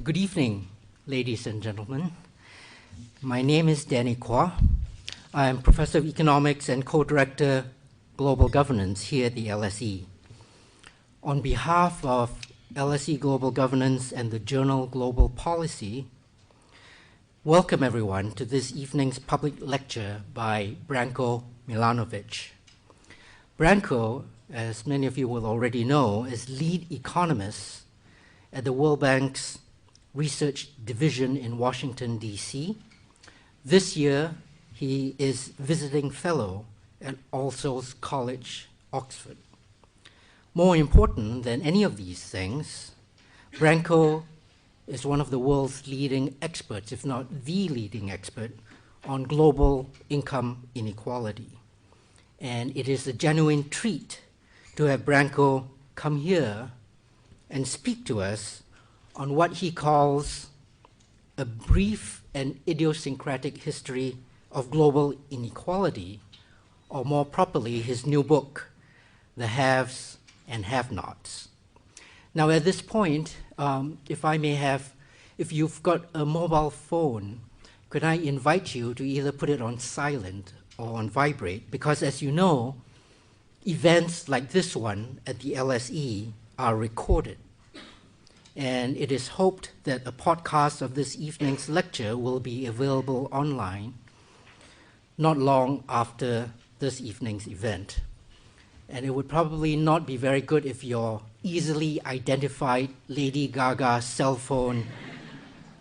Good evening, ladies and gentlemen. My name is Danny Quah. I am Professor of Economics and Co-Director Global Governance here at the LSE. On behalf of LSE Global Governance and the journal Global Policy, welcome everyone to this evening's public lecture by Branko Milanovic. Branko, as many of you will already know, is lead economist at the World Bank's Research Division in Washington, D.C. This year, he is visiting fellow at All Souls College, Oxford. More important than any of these things, Branko is one of the world's leading experts, if not the leading expert, on global income inequality. And it is a genuine treat to have Branko come here and speak to us on what he calls a brief and idiosyncratic history of global inequality, or more properly, his new book, The Haves and Have-Nots. Now at this point, if you've got a mobile phone, could I invite you to either put it on silent or on vibrate? Because as you know, events like this one at the LSE are recorded. And it is hoped that a podcast of this evening's lecture will be available online not long after this evening's event. And it would probably not be very good if your easily identified Lady Gaga cell phone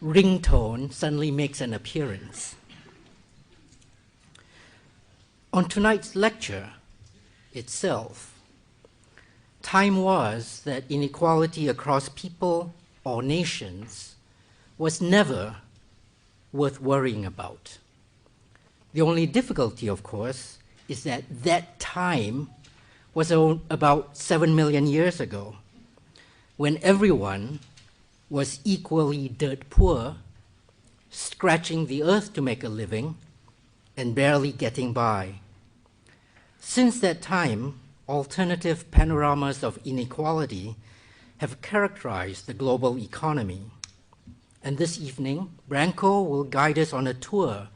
ringtone suddenly makes an appearance. On tonight's lecture itself, time was that inequality across people or nations was never worth worrying about. The only difficulty, of course, is that that time was about 7 million years ago, when everyone was equally dirt poor, scratching the earth to make a living, and barely getting by. Since that time, alternative panoramas of inequality have characterized the global economy. And this evening, Branko will guide us on a tour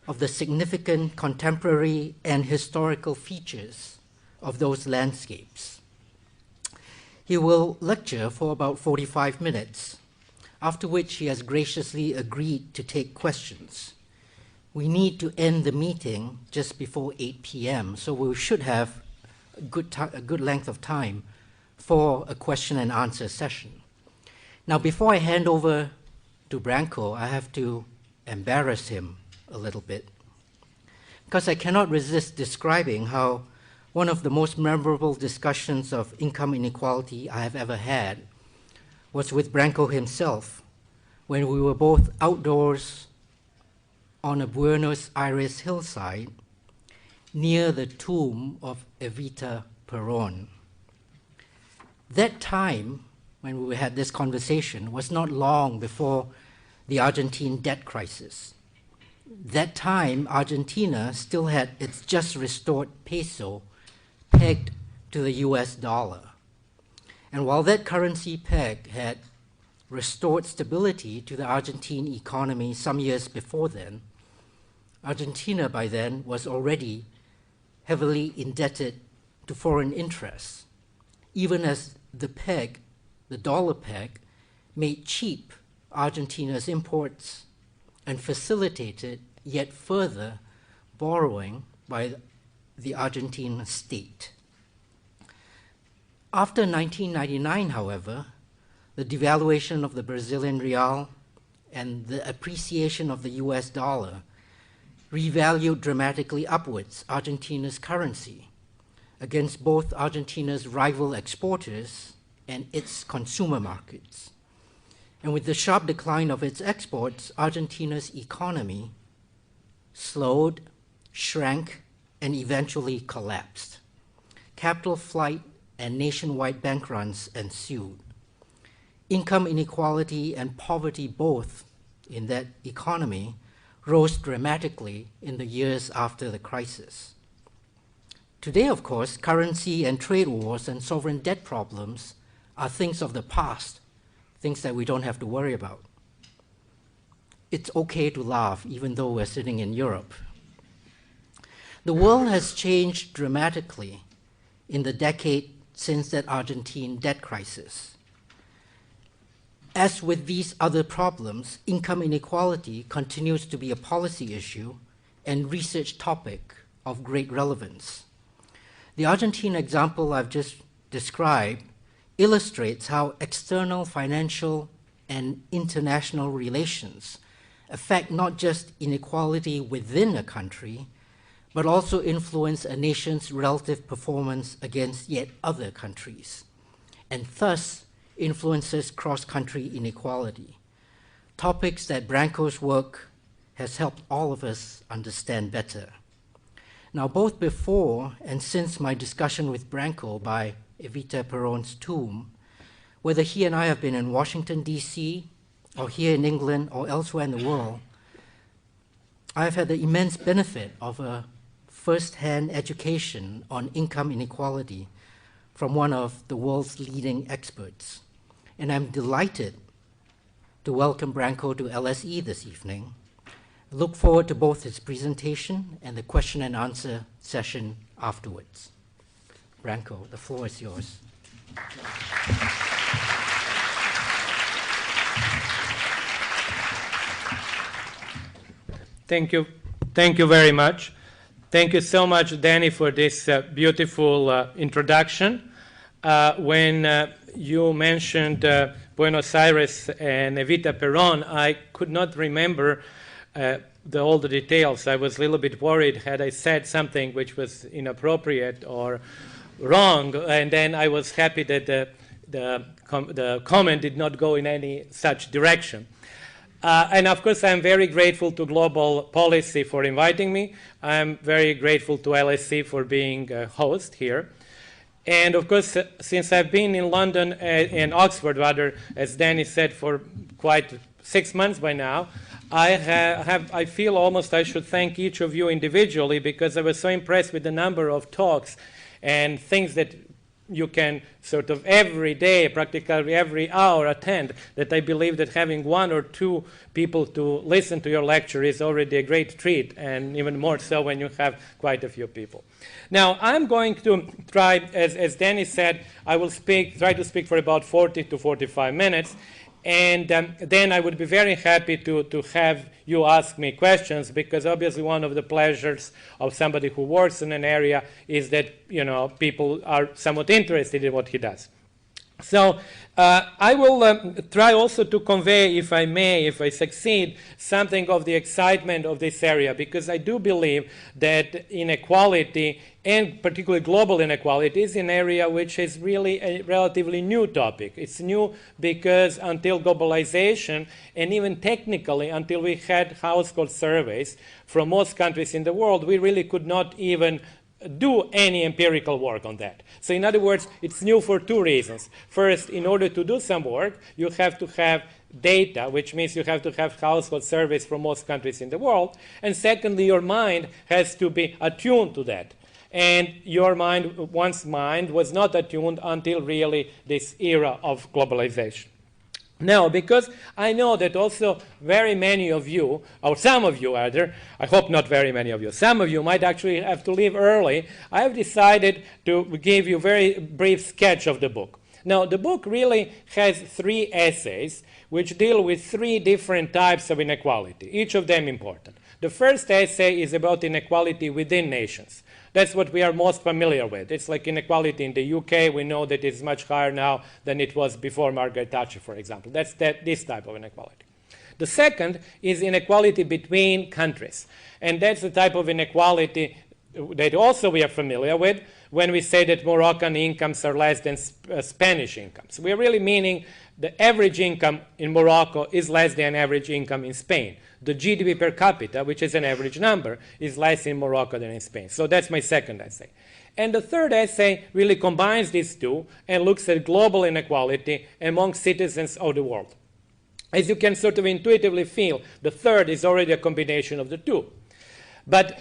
of the significant contemporary and historical features of those landscapes. He will lecture for about 45 minutes, after which he has graciously agreed to take questions. We need to end the meeting just before 8 p.m., so we should have a good length of time for a question and answer session. Now, before I hand over to Branko, I have to embarrass him a little bit, because I cannot resist describing how one of the most memorable discussions of income inequality I have ever had was with Branko himself, when we were both outdoors on a Buenos Aires hillside near the tomb of Evita Peron. That time, when we had this conversation, was not long before the Argentine debt crisis. That time, Argentina still had its just restored peso pegged to the US dollar. And while that currency peg had restored stability to the Argentine economy some years before then, Argentina by then was already heavily indebted to foreign interests, even as the peg, the dollar peg, made cheap Argentina's imports and facilitated yet further borrowing by the Argentine state. After 1999, however, the devaluation of the Brazilian real and the appreciation of the US dollar revalued dramatically upwards Argentina's currency against both Argentina's rival exporters and its consumer markets. And with the sharp decline of its exports, Argentina's economy slowed, shrank, and eventually collapsed. Capital flight and nationwide bank runs ensued. Income inequality and poverty both in that economy rose dramatically in the years after the crisis. Today, of course, currency and trade wars and sovereign debt problems are things of the past, things that we don't have to worry about. It's okay to laugh, even though we're sitting in Europe. The world has changed dramatically in the decade since that Argentine debt crisis. As with these other problems, income inequality continues to be a policy issue and research topic of great relevance. The Argentine example I've just described illustrates how external financial and international relations affect not just inequality within a country, but also influence a nation's relative performance against yet other countries, and thus influences cross-country inequality, topics that Branko's work has helped all of us understand better. Now, both before and since my discussion with Branko by Evita Perón's tomb, whether he and I have been in Washington, D.C., or here in England, or elsewhere in the world, I have had the immense benefit of a first-hand education on income inequality from one of the world's leading experts. And I'm delighted to welcome Branko to LSE this evening. I look forward to both his presentation and the question and answer session afterwards. Branko, the floor is yours. Thank you. Thank you very much. Thank you so much, Danny, for this beautiful introduction. When you mentioned Buenos Aires and Evita Perón, I could not remember all the details. I was a little bit worried had I said something which was inappropriate or wrong, and then I was happy that the comment did not go in any such direction. And of course, I'm very grateful to Global Policy for inviting me. I'm very grateful to LSE for being a host here. And of course, since I've been in London and Oxford, rather, as Danny said, for quite 6 months by now, I feel almost I should thank each of you individually, because I was so impressed with the number of talks and things that you can sort of every day, practically every hour attend, that I believe that having 1 or 2 people to listen to your lecture is already a great treat, and even more so when you have quite a few people. Now, I'm going to try, as Danny said, I will try to speak for about 40 to 45 minutes, and then I would be very happy to have you ask me questions, because obviously one of the pleasures of somebody who works in an area is that, you know, people are somewhat interested in what he does. So I will try also to convey, if I may, if I succeed, something of the excitement of this area, because I do believe that inequality, and particularly global inequality, is an area which is really a relatively new topic. It's new because until globalization, and even technically until we had household surveys from most countries in the world, we really could not even do any empirical work on that. So in other words, it's new for 2 reasons. First, in order to do some work, you have to have data, which means you have to have household surveys from most countries in the world. And secondly, your mind has to be attuned to that. And one's mind was not attuned until really this era of globalization. Now, because I know that also very many of you, or some of you rather, I hope not very many of you, some of you might actually have to leave early, I have decided to give you a very brief sketch of the book. Now, the book really has 3 essays which deal with 3 different types of inequality, each of them important. The first essay is about inequality within nations. That's what we are most familiar with. It's like inequality in the UK. We know that it's much higher now than it was before Margaret Thatcher, for example. That's this type of inequality. The second is inequality between countries. And that's the type of inequality that also we are familiar with when we say that Moroccan incomes are less than Spanish incomes. We are really meaning the average income in Morocco is less than average income in Spain. The GDP per capita, which is an average number, is less in Morocco than in Spain. So that's my second essay. And the third essay really combines these 2 and looks at global inequality among citizens of the world. As you can sort of intuitively feel, the third is already a combination of the 2. But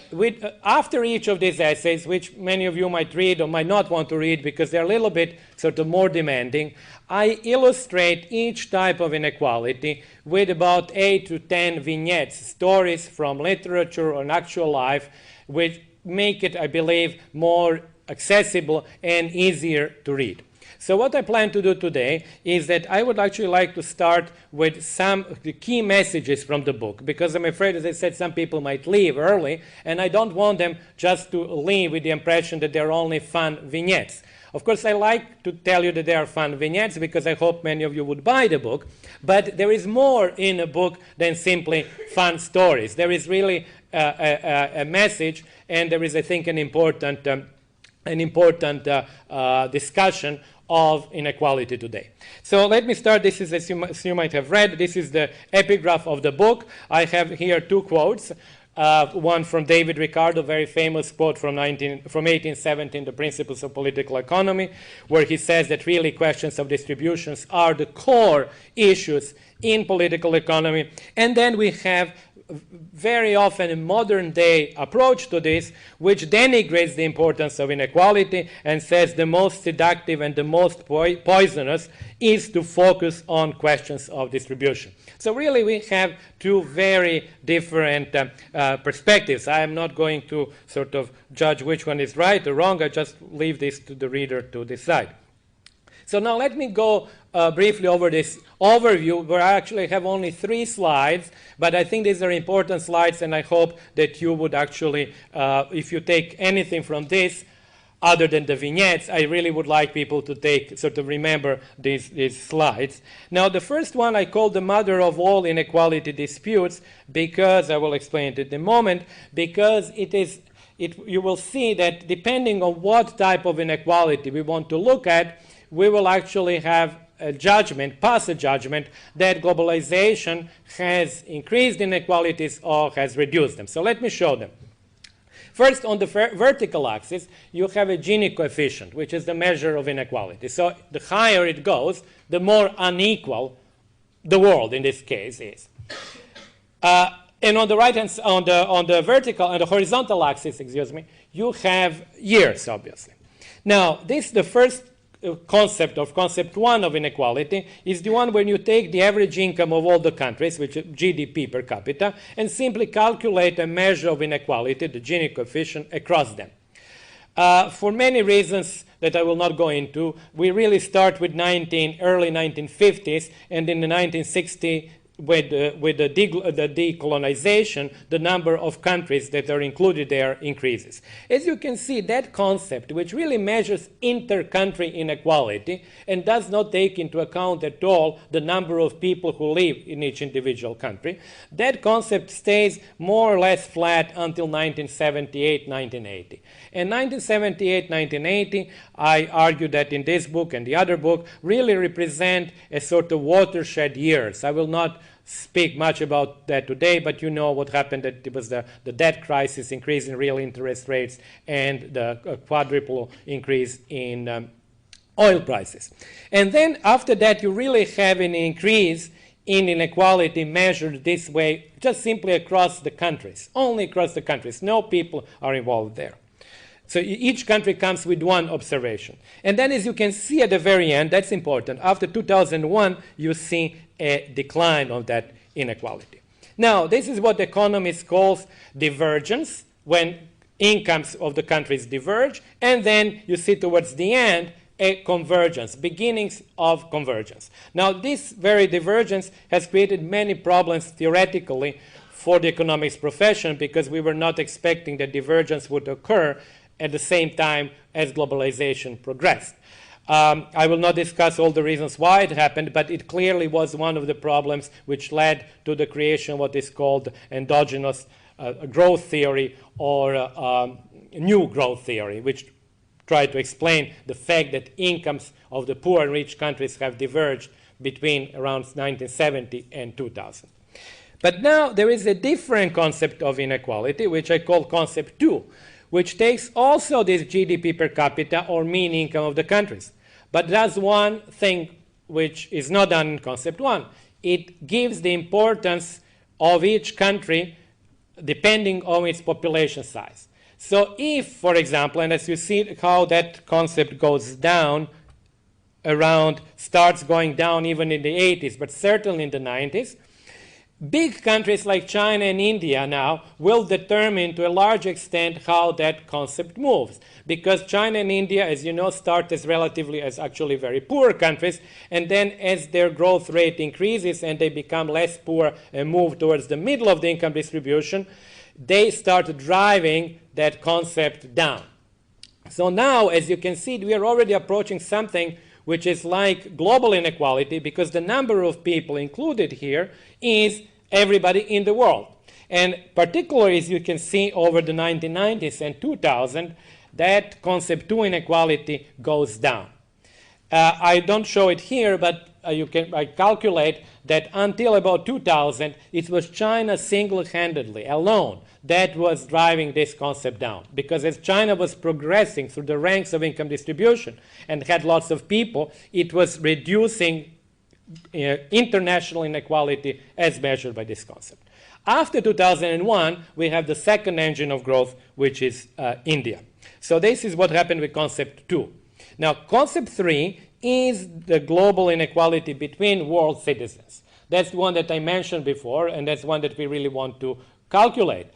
after each of these essays, which many of you might read or might not want to read because they're a little bit sort of more demanding, I illustrate each type of inequality with about 8 to 10 vignettes, stories from literature or actual life, which make it, I believe, more accessible and easier to read. So what I plan to do today is that I would actually like to start with some of the key messages from the book, because I'm afraid, as I said, some people might leave early, and I don't want them just to leave with the impression that they're only fun vignettes. Of course, I like to tell you that they are fun vignettes because I hope many of you would buy the book, but there is more in a book than simply fun stories. There is really a message, and there is, I think, an important discussion of inequality today. So let me start. This is, as you might have read, this is the epigraph of the book. I have here two quotes. One from David Ricardo, very famous quote from 1817, The Principles of Political Economy, where he says that really questions of distributions are the core issues in political economy. And then we have very often a modern-day approach to this, which denigrates the importance of inequality and says the most seductive and the most poisonous is to focus on questions of distribution. So really we have two very different perspectives. I am not going to sort of judge which one is right or wrong. I just leave this to the reader to decide. So now let me go briefly over this overview, where I actually have only 3 slides, but I think these are important slides, and I hope that you would actually, if you take anything from this, other than the vignettes, I really would like people to sort of remember these slides. Now, the first one I call the mother of all inequality disputes, because, I will explain it in a moment, because you will see that depending on what type of inequality we want to look at, we will actually have pass a judgment that globalization has increased inequalities or has reduced them. So let me show them. First, on the vertical axis, you have a Gini coefficient, which is the measure of inequality. So the higher it goes, the more unequal the world, in this case, is. And on the right-hand, on the horizontal axis, you have years, obviously. Now, this is the first concept 1 of inequality, is the one when you take the average income of all the countries, which is GDP per capita, and simply calculate a measure of inequality, the Gini coefficient, across them. For many reasons that I will not go into, we really start with early 1950s, and in the 1960s, with the decolonization, the number of countries that are included there increases. As you can see, that concept, which really measures inter-country inequality and does not take into account at all the number of people who live in each individual country, that concept stays more or less flat until 1978, 1980. In 1978, 1980, I argue that in this book and the other book really represent a sort of watershed years. I will not speak much about that today, but you know what happened, that it was the debt crisis, increase in real interest rates, and the quadruple increase in oil prices. And then after that, you really have an increase in inequality measured this way, just simply across the countries, only across the countries. No people are involved there. So each country comes with one observation. And then, as you can see at the very end, that's important, after 2001, you see a decline of that inequality. Now, this is what economists call divergence, when incomes of the countries diverge, and then you see towards the end a convergence, beginnings of convergence. Now, this very divergence has created many problems theoretically for the economics profession, because we were not expecting that divergence would occur at the same time as globalization progressed. I will not discuss all the reasons why it happened, but it clearly was one of the problems which led to the creation of what is called endogenous growth theory, or new growth theory, which tried to explain the fact that incomes of the poor and rich countries have diverged between around 1970 and 2000. But now there is a different concept of inequality, which I call concept 2, which takes also this GDP per capita, or mean income of the countries, but does one thing which is not done in concept 1. It gives the importance of each country depending on its population size. So if, for example, and as you see how that concept goes down around, starts going down even in the 80s, but certainly in the 90s, big countries like China and India now will determine to a large extent how that concept moves. Because China and India, as you know, start as relatively as actually very poor countries, and then as their growth rate increases and they become less poor and move towards the middle of the income distribution, they start driving that concept down. So now, as you can see, we are already approaching something which is like global inequality, because the number of people included here is everybody in the world. And particularly, as you can see, over the 1990s and 2000, that concept 2 inequality goes down. I don't show it here, but I calculate that until about 2000, it was China single-handedly, alone, that was driving this concept down. Because as China was progressing through the ranks of income distribution and had lots of people, it was reducing international inequality as measured by this concept. After 2001, we have the second engine of growth, which is India. So this is what happened with concept 2. Now, concept 3 is the global inequality between world citizens. That's the one that I mentioned before, and that's one that we really want to calculate.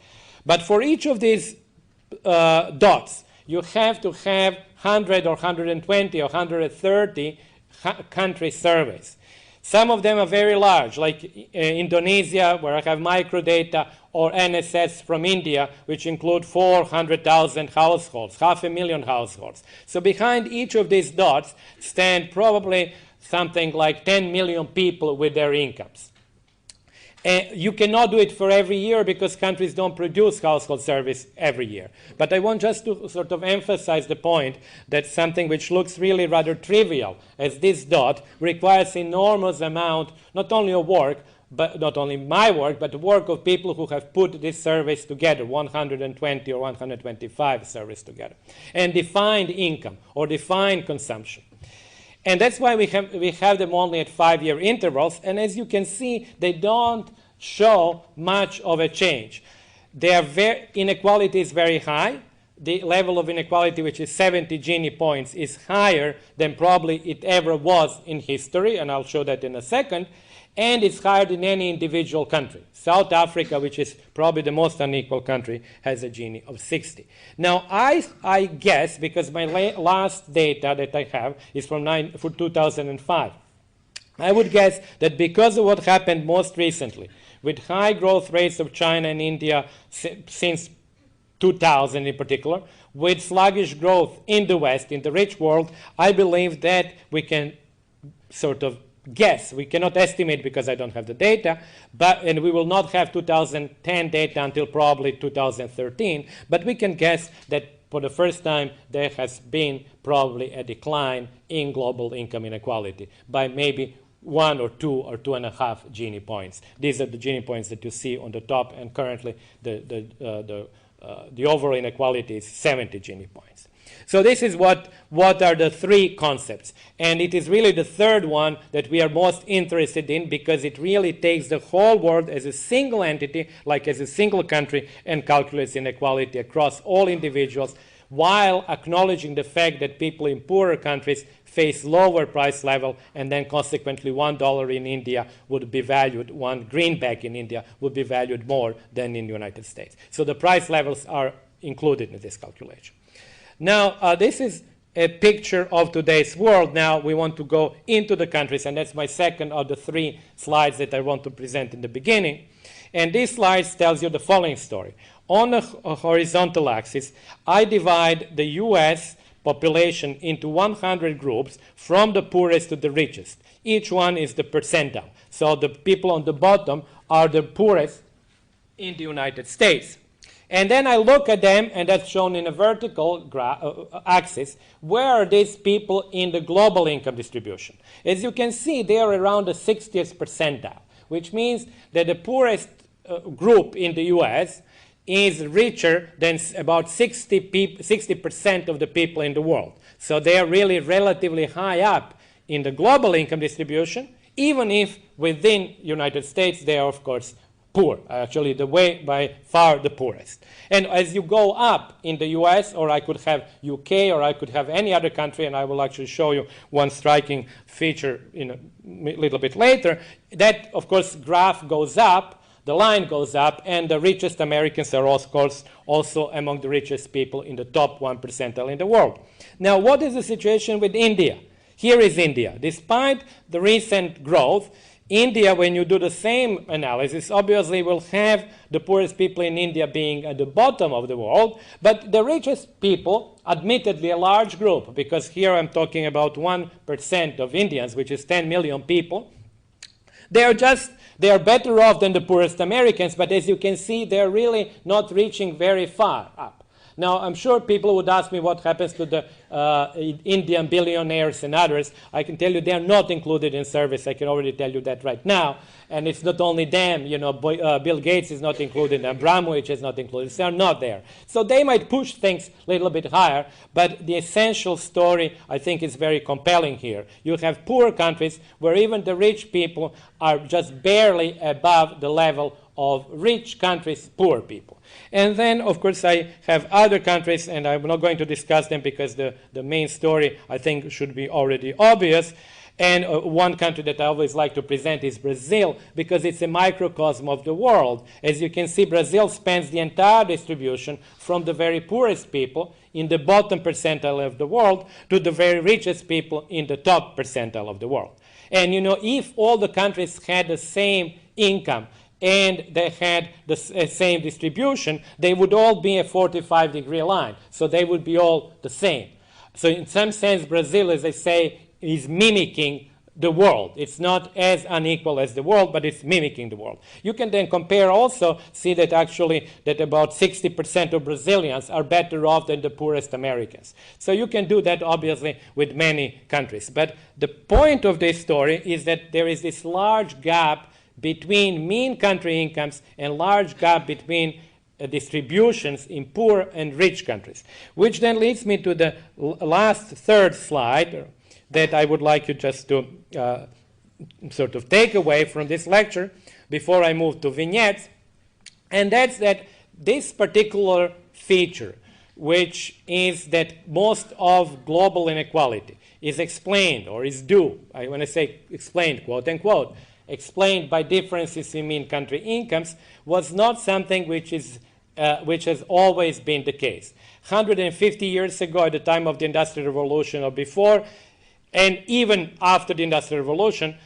But for each of these dots, you have to have 100 or 120 or 130 country surveys. Some of them are very large, like Indonesia, where I have microdata, or NSS from India, which include 400,000 households, 500,000 households. So behind each of these dots stand probably something like 10 million people with their incomes. You cannot do it for every year because countries don't produce household surveys every year. But I want just to sort of emphasize the point that something which looks really rather trivial as this dot requires enormous amount, not only of work, but not only my work, but the work of people who have put these surveys together, 120 or 125 surveys together, and defined income or defined consumption. And that's why we have them only at 5-year intervals. And as you can see, they don't show much of a change. Inequality is very high. The level of inequality, which is 70 Gini points, is higher than probably it ever was in history, and I'll show that in a second. And it's higher than any individual country. South Africa, which is probably the most unequal country, has a Gini of 60. Now, I guess, because my last data that I have is from 2005, I would guess that because of what happened most recently, with high growth rates of China and India since 2000 in particular, with sluggish growth in the West, in the rich world, I believe that we can sort of guess. We cannot estimate because I don't have the data, and we will not have 2010 data until probably 2013, but we can guess that for the first time there has been probably a decline in global income inequality by maybe 1 or 2 or 2.5 Gini points. These are the Gini points that you see on the top, and currently the overall inequality is 70 Gini points. So this is what are the 3 concepts. And it is really the third one that we are most interested in, because it really takes the whole world as a single entity, like as a single country, and calculates inequality across all individuals, while acknowledging the fact that people in poorer countries face lower price level, and then consequently $1 in India would be valued, 1 greenback in India would be valued more than in the United States. So the price levels are included in this calculation. Now, this is a picture of today's world. Now, we want to go into the countries, and that's my second of the 3 slides that I want to present in the beginning. And this slide tells you the following story. On a horizontal axis, I divide the US population into 100 groups from the poorest to the richest. Each one is the percentile. So the people on the bottom are the poorest in the United States. And then I look at them, and that's shown in a vertical axis. Where are these people in the global income distribution? As you can see, they are around the 60th percentile, which means that the poorest group in the US is richer than about 60% of the people in the world. So they are really relatively high up in the global income distribution, even if within the United States they are, of course, poor, actually by far the poorest. And as you go up in the US, or I could have UK, or I could have any other country, and I will actually show you one striking feature in a little bit later, that, of course, graph goes up, the line goes up, and the richest Americans are, of course, also among the richest people in the top 1 percentile in the world. Now, what is the situation with India? Here is India. Despite the recent growth, India, when you do the same analysis, obviously will have the poorest people in India being at the bottom of the world, but the richest people, admittedly a large group, because here I'm talking about 1% of Indians, which is 10 million people, they are better off than the poorest Americans, but as you can see, they're really not reaching very far up. Now, I'm sure people would ask me what happens to the Indian billionaires and others. I can tell you they're not included in surveys. I can already tell you that right now. And it's not only them. You know, Bill Gates is not included. Abramovich is not included. They're not there. So they might push things a little bit higher. But the essential story, I think, is very compelling here. You have poor countries where even the rich people are just barely above the level of rich countries' poor people. And then, of course, I have other countries, and I'm not going to discuss them because the main story, I think, should be already obvious. And one country that I always like to present is Brazil, because it's a microcosm of the world. As you can see, Brazil spans the entire distribution from the very poorest people in the bottom percentile of the world to the very richest people in the top percentile of the world. And, you know, if all the countries had the same income, and they had the same distribution, they would all be a 45-degree line. So they would be all the same. So in some sense, Brazil, as I say, is mimicking the world. It's not as unequal as the world, but it's mimicking the world. You can then compare also, see that actually that about 60% of Brazilians are better off than the poorest Americans. So you can do that, obviously, with many countries. But the point of this story is that there is this large gap between mean country incomes and large gap between distributions in poor and rich countries, which then leads me to the last third slide that I would like you just to sort of take away from this lecture before I move to vignettes, and that's that this particular feature, which is that most of global inequality is explained or is due, when I say explained, quote unquote, explained by differences in mean country incomes, was not something which has always been the case. 150 years ago, at the time of the Industrial Revolution or before, and even after the Industrial Revolution,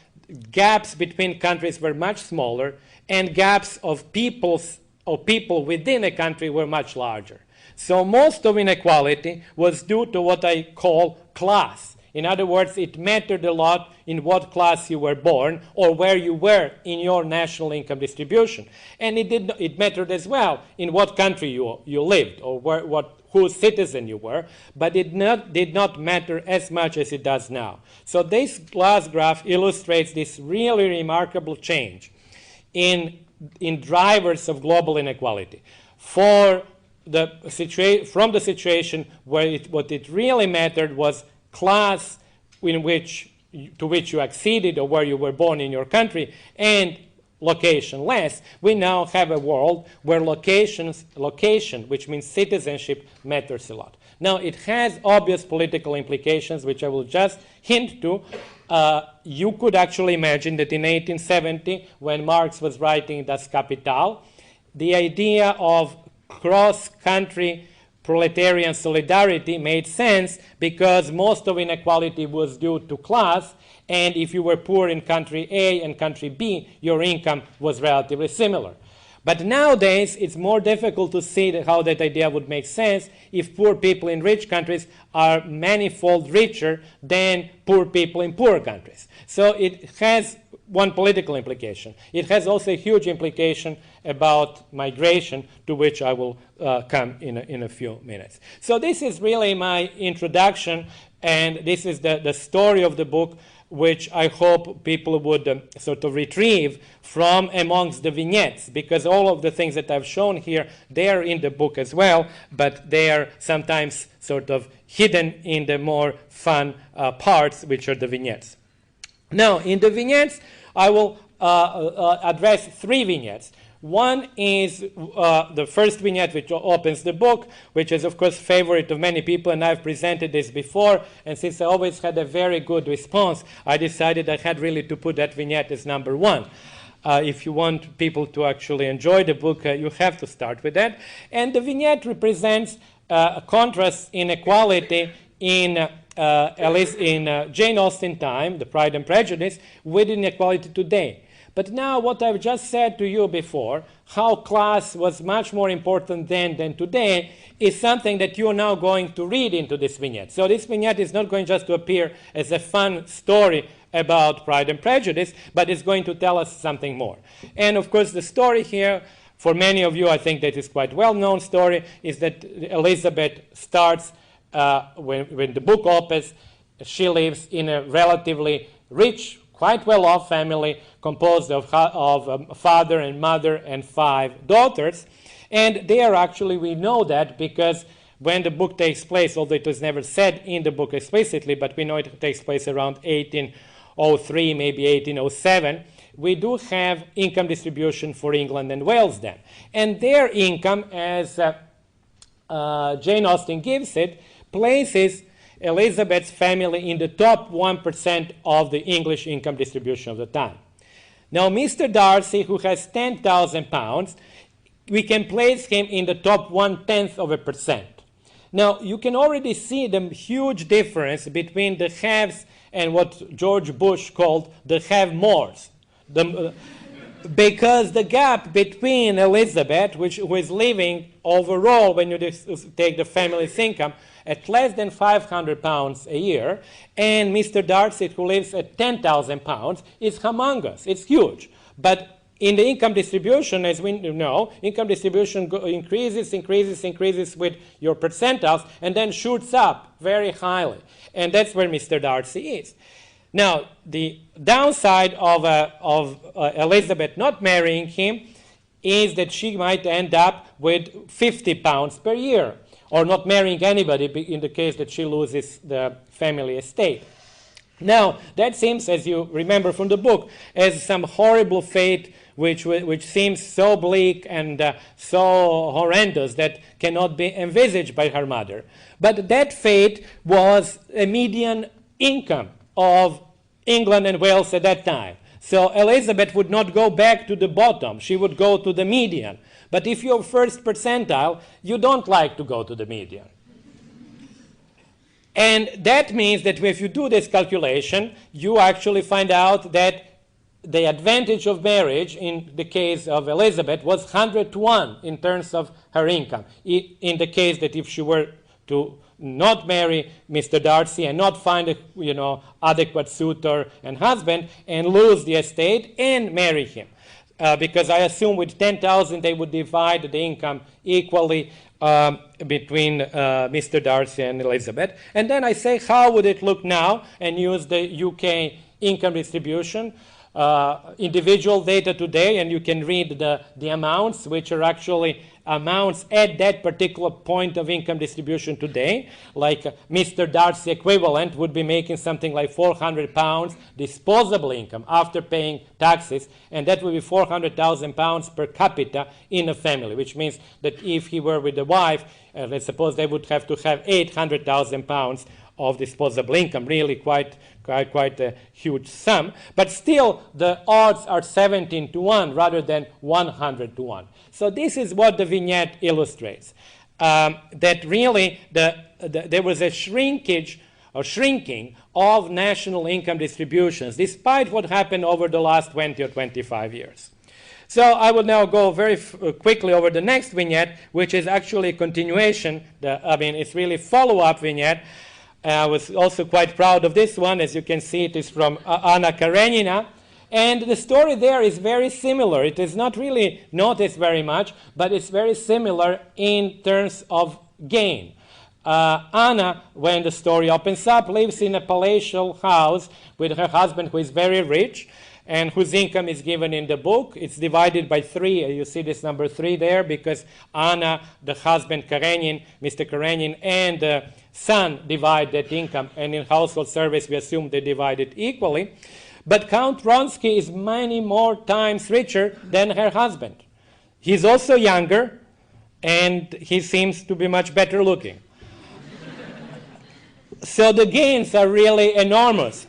gaps between countries were much smaller, and gaps of people within a country were much larger. So most of inequality was due to what I call class. In other words, it mattered a lot in what class you were born or where you were in your national income distribution. And it mattered as well in what country you lived or whose citizen you were, but it did not matter as much as it does now. So this last graph illustrates this really remarkable change in drivers of global inequality. From the situation where what it really mattered was class to which you acceded or where you were born in your country, and location less, we now have a world where location, which means citizenship, matters a lot. Now, it has obvious political implications, which I will just hint to. You could actually imagine that in 1870, when Marx was writing Das Kapital, the idea of cross-country proletarian solidarity made sense because most of inequality was due to class, and if you were poor in country A and country B, your income was relatively similar. But nowadays, it's more difficult to see how that idea would make sense if poor people in rich countries are manifold richer than poor people in poor countries. So it has one political implication. It has also a huge implication about migration, to which I will come in a few minutes. So this is really my introduction, and this is the story of the book, which I hope people would sort of retrieve from amongst the vignettes, because all of the things that I've shown here, they are in the book as well, but they are sometimes sort of hidden in the more fun parts, which are the vignettes. Now, in the vignettes, I will address three vignettes. One is the first vignette, which opens the book, which is, of course, favorite of many people, and I've presented this before. And since I always had a very good response, I decided I had really to put that vignette as number one. If you want people to actually enjoy the book, you have to start with that. And the vignette represents a contrast inequality in Jane Austen time, the Pride and Prejudice, with inequality today. But now what I've just said to you before, how class was much more important then than today, is something that you're now going to read into this vignette. So this vignette is not going just to appear as a fun story about Pride and Prejudice, but it's going to tell us something more. And of course the story here, for many of you I think that is quite well-known story, is that Elizabeth starts, when the book opens, she lives in a relatively rich, quite well-off family composed of a father and mother and 5 daughters. And they are actually, we know that because when the book takes place, although it was never said in the book explicitly, but we know it takes place around 1803, maybe 1807, we do have income distribution for England and Wales then. And their income, as Jane Austen gives it, places Elizabeth's family in the top 1% of the English income distribution of the time. Now, Mr. Darcy, who has £10,000, we can place him in the top 0.1%. Now, you can already see the huge difference between the haves and what George Bush called the have-mores. Because the gap between Elizabeth, who is living overall, when you take the family's income, at less than £500 a year, and Mr. Darcy, who lives at £10,000, is humongous. It's huge. But in the income distribution, as we know, income distribution increases with your percentiles, and then shoots up very highly. And that's where Mr. Darcy is. Now, the downside of Elizabeth not marrying him is that she might end up with £50 per year, or not marrying anybody in the case that she loses the family estate. Now, that seems, as you remember from the book, as some horrible fate which seems so bleak and so horrendous that cannot be envisaged by her mother. But that fate was a median income of England and Wales at that time. So Elizabeth would not go back to the bottom. She would go to the median. But if you're first percentile, you don't like to go to the median. And that means that if you do this calculation, you actually find out that the advantage of marriage in the case of Elizabeth was 100 to 1 in terms of her income. In the case that if she were to not marry Mr. Darcy and not find a adequate suitor and husband and lose the estate and marry him. Because I assume with 10,000 they would divide the income equally between Mr. Darcy and Elizabeth. And then I say, how would it look now? And use the UK income distribution, individual data today, and you can read the amounts, which are actually amounts at that particular point of income distribution today. Like Mr. Darcy equivalent would be making something like £400 disposable income after paying taxes, and that would be £400,000 per capita in a family, which means that if he were with a wife, let's suppose they would have to have £800,000 of disposable income, really quite a huge sum. But still, the odds are 17 to 1 rather than 100 to 1. So this is what the vignette illustrates, that really there was a shrinkage or shrinking of national income distributions, despite what happened over the last 20 or 25 years. So I will now go very quickly over the next vignette, which is actually a continuation. It's really a follow-up vignette. I was also quite proud of this one. As you can see, it is from Anna Karenina. And the story there is very similar. It is not really noticed very much, but it's very similar in terms of gain. Anna, when the story opens up, lives in a palatial house with her husband, who is very rich and whose income is given in the book. It's divided by 3. You see this number 3 there, because Anna, the husband Mr. Karenin, and the son divide that income, and in household service we assume they divide it equally. But Count Wronski is many more times richer than her husband. He's also younger, and he seems to be much better looking. So the gains are really enormous.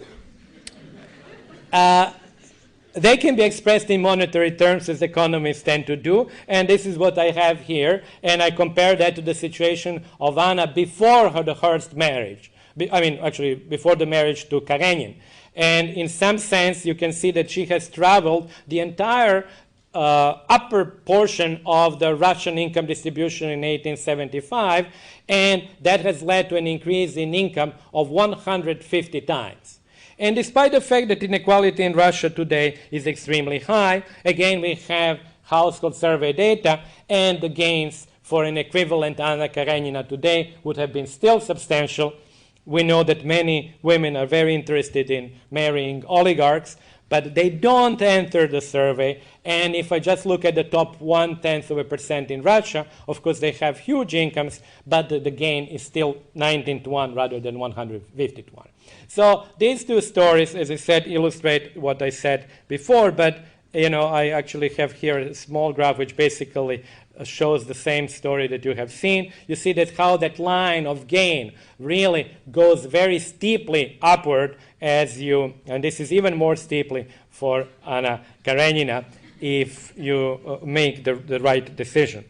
They can be expressed in monetary terms, as economists tend to do, and this is what I have here, and I compare that to the situation of Anna before the first marriage. Actually, before the marriage to Karenin. And in some sense, you can see that she has traveled the entire upper portion of the Russian income distribution in 1875, and that has led to an increase in income of 150 times. And despite the fact that inequality in Russia today is extremely high, again, we have household survey data, and the gains for an equivalent Anna Karenina today would have been still substantial. We know that many women are very interested in marrying oligarchs, but they don't enter the survey. And if I just look at the top 0.1% in Russia, of course they have huge incomes, but the gain is still 19 to 1 rather than 150 to 1. So these two stories, as I said, illustrate what I said before, but I actually have here a small graph which basically shows the same story that you have seen. You see that how that line of gain really goes very steeply upward as you, and this is even more steeply for Anna Karenina, if you make the right decision.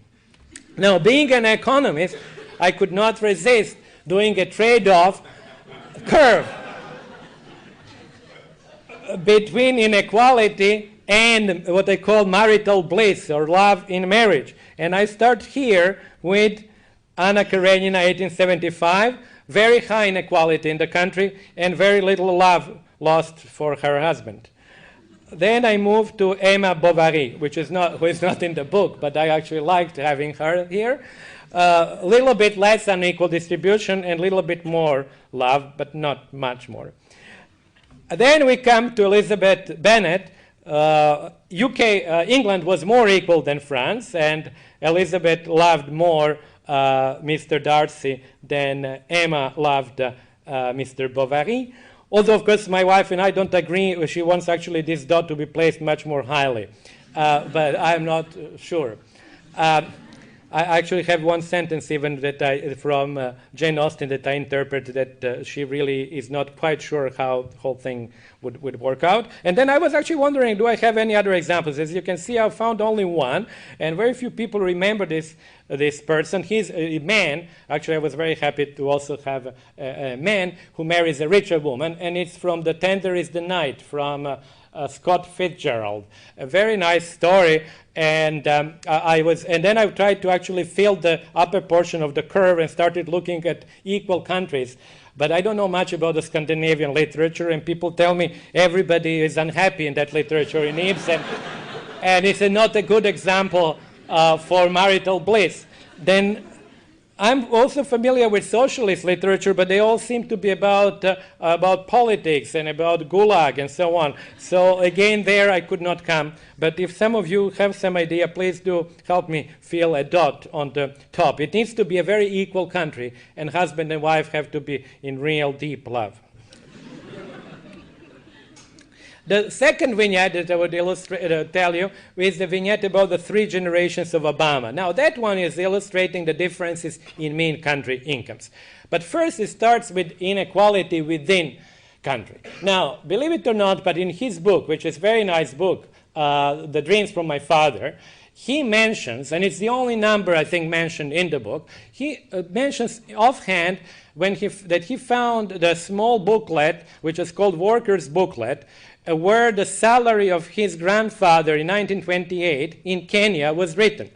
Now, being an economist, I could not resist doing a trade-off curve between inequality and what I call marital bliss or love in marriage. And I start here with Anna Karenina, 1875, very high inequality in the country and very little love lost for her husband. Then I move to Emma Bovary, who is not in the book, but I actually liked having her here. A little bit less unequal distribution and a little bit more love, but not much more. Then we come to Elizabeth Bennet. England was more equal than France, and Elizabeth loved more Mr. Darcy than Emma loved Mr. Bovary. Although, of course, my wife and I don't agree. She wants actually this dot to be placed much more highly, but I'm not sure. I actually have one sentence even that from Jane Austen that I interpret that she really is not quite sure how the whole thing would work out. And then I was actually wondering, do I have any other examples? As you can see, I found only one, and very few people remember this person. He's a man. Actually, I was very happy to also have a man who marries a richer woman, and it's from The Tender is the Night, from Scott Fitzgerald. A very nice story. And then I tried to actually fill the upper portion of the curve and started looking at equal countries. But I don't know much about the Scandinavian literature, and people tell me everybody is unhappy in that literature in Ibsen, and it's not a good example for marital bliss. Then I'm also familiar with socialist literature, but they all seem to be about politics and about Gulag and so on. So again, there I could not come. But if some of you have some idea, please do help me fill a dot on the top. It needs to be a very equal country, and husband and wife have to be in real deep love. The second vignette that I would tell you is the vignette about the 3 generations of Obama. Now, that one is illustrating the differences in mean country incomes. But first, it starts with inequality within country. Now, believe it or not, but in his book, which is a very nice book, The Dreams from My Father, he mentions, and it's the only number I think mentioned in the book, he mentions offhand that he found the small booklet, which is called Workers' Booklet, where the salary of his grandfather in 1928 in Kenya was written.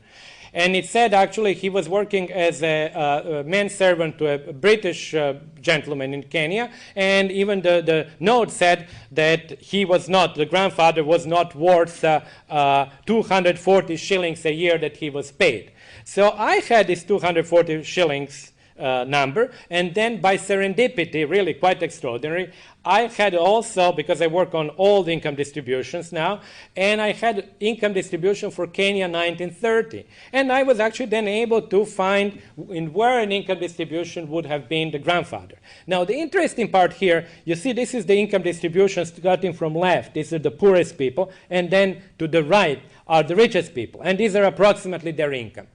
And it said actually he was working as a manservant to a British gentleman in Kenya, and even the note said that the grandfather was not worth 240 shillings a year that he was paid. So I had these 240 shillings number. And then by serendipity, really quite extraordinary, I had also, because I work on old income distributions now, and I had income distribution for Kenya 1930. And I was actually then able to find where an income distribution would have been the grandfather. Now, the interesting part here, you see this is the income distribution starting from left. These are the poorest people. And then to the right are the richest people. And these are approximately their incomes.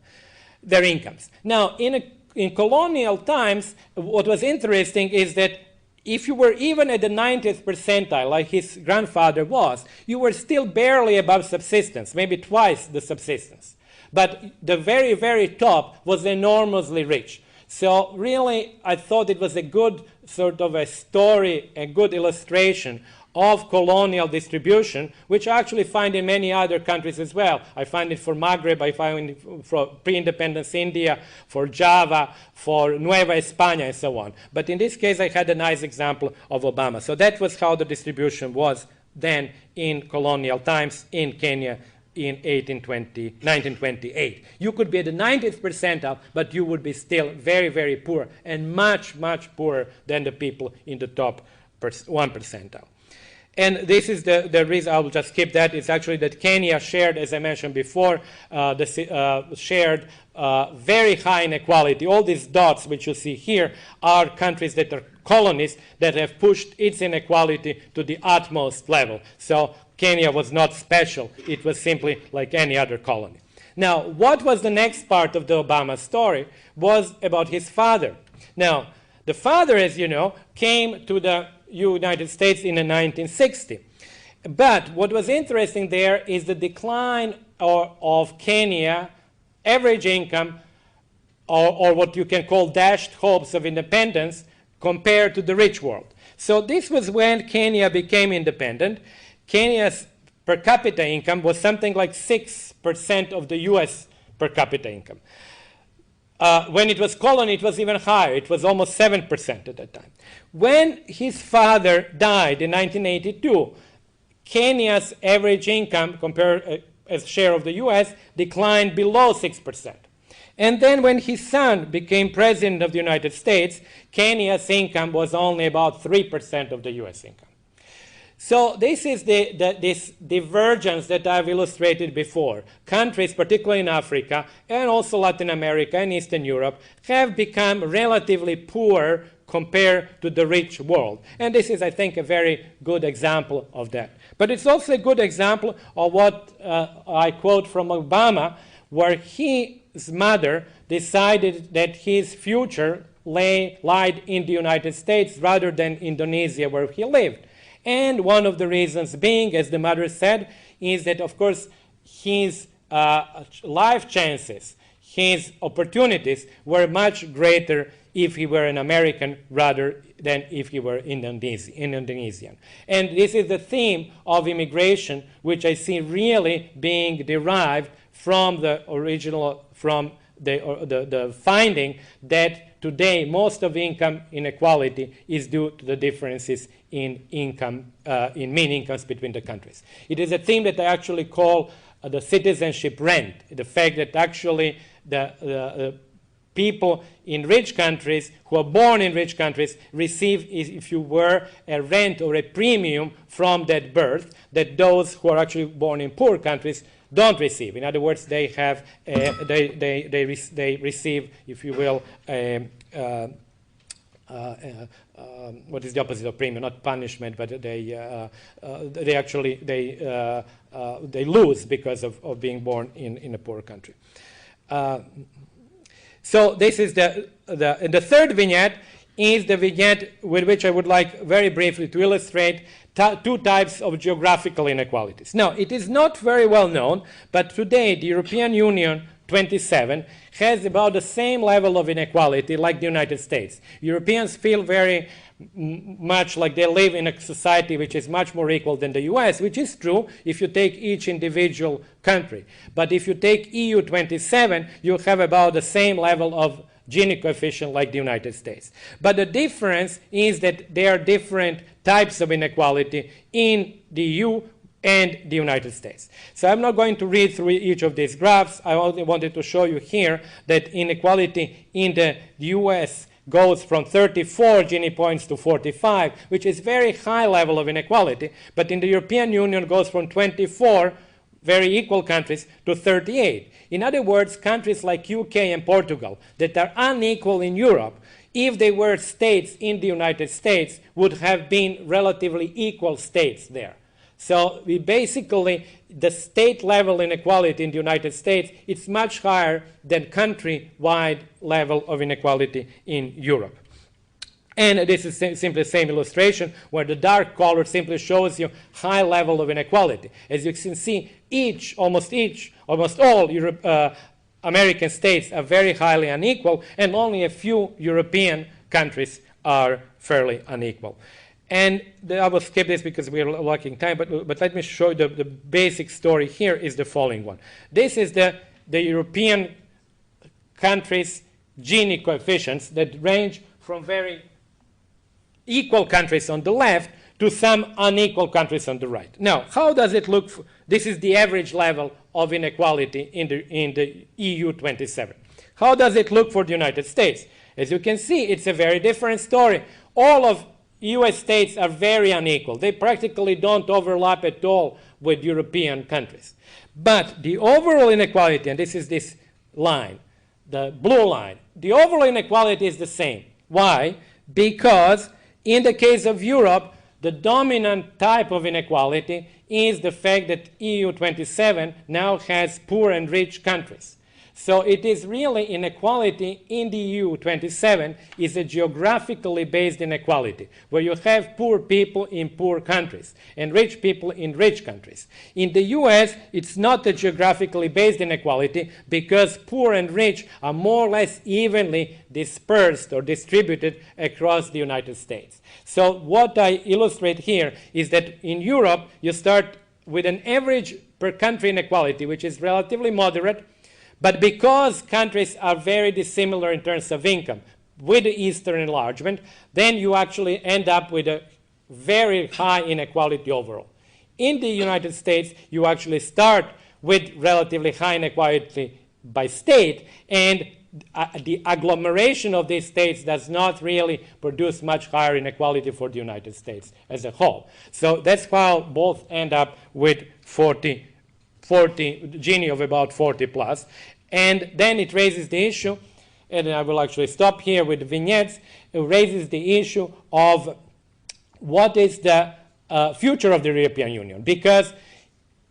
Now, in colonial times, what was interesting is that if you were even at the 90th percentile, like his grandfather was, you were still barely above subsistence, maybe twice the subsistence. But the very, very top was enormously rich. So really, I thought it was a good sort of a story, a good illustration of colonial distribution, which I actually find in many other countries as well. I find it for Maghreb, I find it for pre-independence India, for Java, for Nueva España, and so on. But in this case, I had a nice example of Obama. So that was how the distribution was then in colonial times in Kenya in 1928. You could be at the 90th percentile, but you would be still very, very poor, and much, much poorer than the people in the top 1 percentile. And this is the reason, I will just skip that. It's actually that Kenya shared, as I mentioned before, shared very high inequality. All these dots which you see here are countries that are colonies that have pushed its inequality to the utmost level. So Kenya was not special. It was simply like any other colony. Now, what was the next part of the Obama story was about his father. Now, the father, as you know, came to the United States in 1960. But what was interesting there is the decline of Kenya average income, or what you can call dashed hopes of independence, compared to the rich world. So this was when Kenya became independent. Kenya's per capita income was something like 6% of the US per capita income. When it was colony, it was even higher. It was almost 7% at that time. When his father died in 1982, Kenya's average income compared as share of the US declined below 6%. And then when his son became president of the United States, Kenya's income was only about 3% of the US income. So this is this divergence that I've illustrated before. Countries, particularly in Africa, and also Latin America and Eastern Europe, have become relatively poor compared to the rich world. And this is, I think, a very good example of that. But it's also a good example of what I quote from Obama, where his mother decided that his future lied in the United States rather than Indonesia, where he lived. And one of the reasons being, as the mother said, is that, of course, his life chances, his opportunities were much greater if he were an American rather than if he were Indonesian. And this is the theme of immigration, which I see really being derived from the original, from the finding that today most of income inequality is due to the differences in income, in mean incomes between the countries. It is a theme that I actually call the citizenship rent, the fact that actually the people in rich countries who are born in rich countries receive, if you were, a rent or a premium from that birth that those who are actually born in poor countries don't receive. In other words, they have they receive, if you will, what is the opposite of premium? Not punishment, but they lose because of being born in a poor country. So this is the third vignette is the vignette with which I would like very briefly to illustrate two types of geographical inequalities. Now, it is not very well known, but today the European Union 27 has about the same level of inequality like the United States. Europeans feel very much like they live in a society which is much more equal than the US, which is true if you take each individual country. But if you take EU 27, you have about the same level of Gini coefficient like the United States. But the difference is that there are different types of inequality. In the EU, and the United States. So I'm not going to read through each of these graphs. I only wanted to show you here that inequality in the US goes from 34 Gini points to 45, which is very high level of inequality. But in the European Union, it goes from 24 very equal countries to 38. In other words, countries like UK and Portugal that are unequal in Europe, if they were states in the United States, would have been relatively equal states there. So we basically, the state level inequality in the United States, it's much higher than country-wide level of inequality in Europe. And this is simply the same illustration where the dark color simply shows you high level of inequality. As you can see, almost all American states are very highly unequal, and only a few European countries are fairly unequal. And I will skip this because we are lacking time, but let me show you the basic story here is the following one. This is the European countries' Gini coefficients that range from very equal countries on the left to some unequal countries on the right. Now, how does it look? This is the average level of inequality in the EU 27. How does it look for the United States? As you can see, it's a very different story. All of US states are very unequal. They practically don't overlap at all with European countries. But the overall inequality, and this is this line, the blue line, the overall inequality is the same. Why? Because in the case of Europe, the dominant type of inequality is the fact that EU 27 now has poor and rich countries. So it is really inequality in the EU 27 is a geographically based inequality, where you have poor people in poor countries and rich people in rich countries. In the US, it's not a geographically based inequality because poor and rich are more or less evenly dispersed or distributed across the United States. So what I illustrate here is that in Europe, you start with an average per country inequality, which is relatively moderate. But because countries are very dissimilar in terms of income with the Eastern enlargement, then you actually end up with a very high inequality overall. In the United States, you actually start with relatively high inequality by state, and the agglomeration of these states does not really produce much higher inequality for the United States as a whole. So that's how both end up with 40 Gini of about 40 plus. And then it raises the issue, and I will actually stop here with the vignettes, it raises the issue of what is the future of the European Union. Because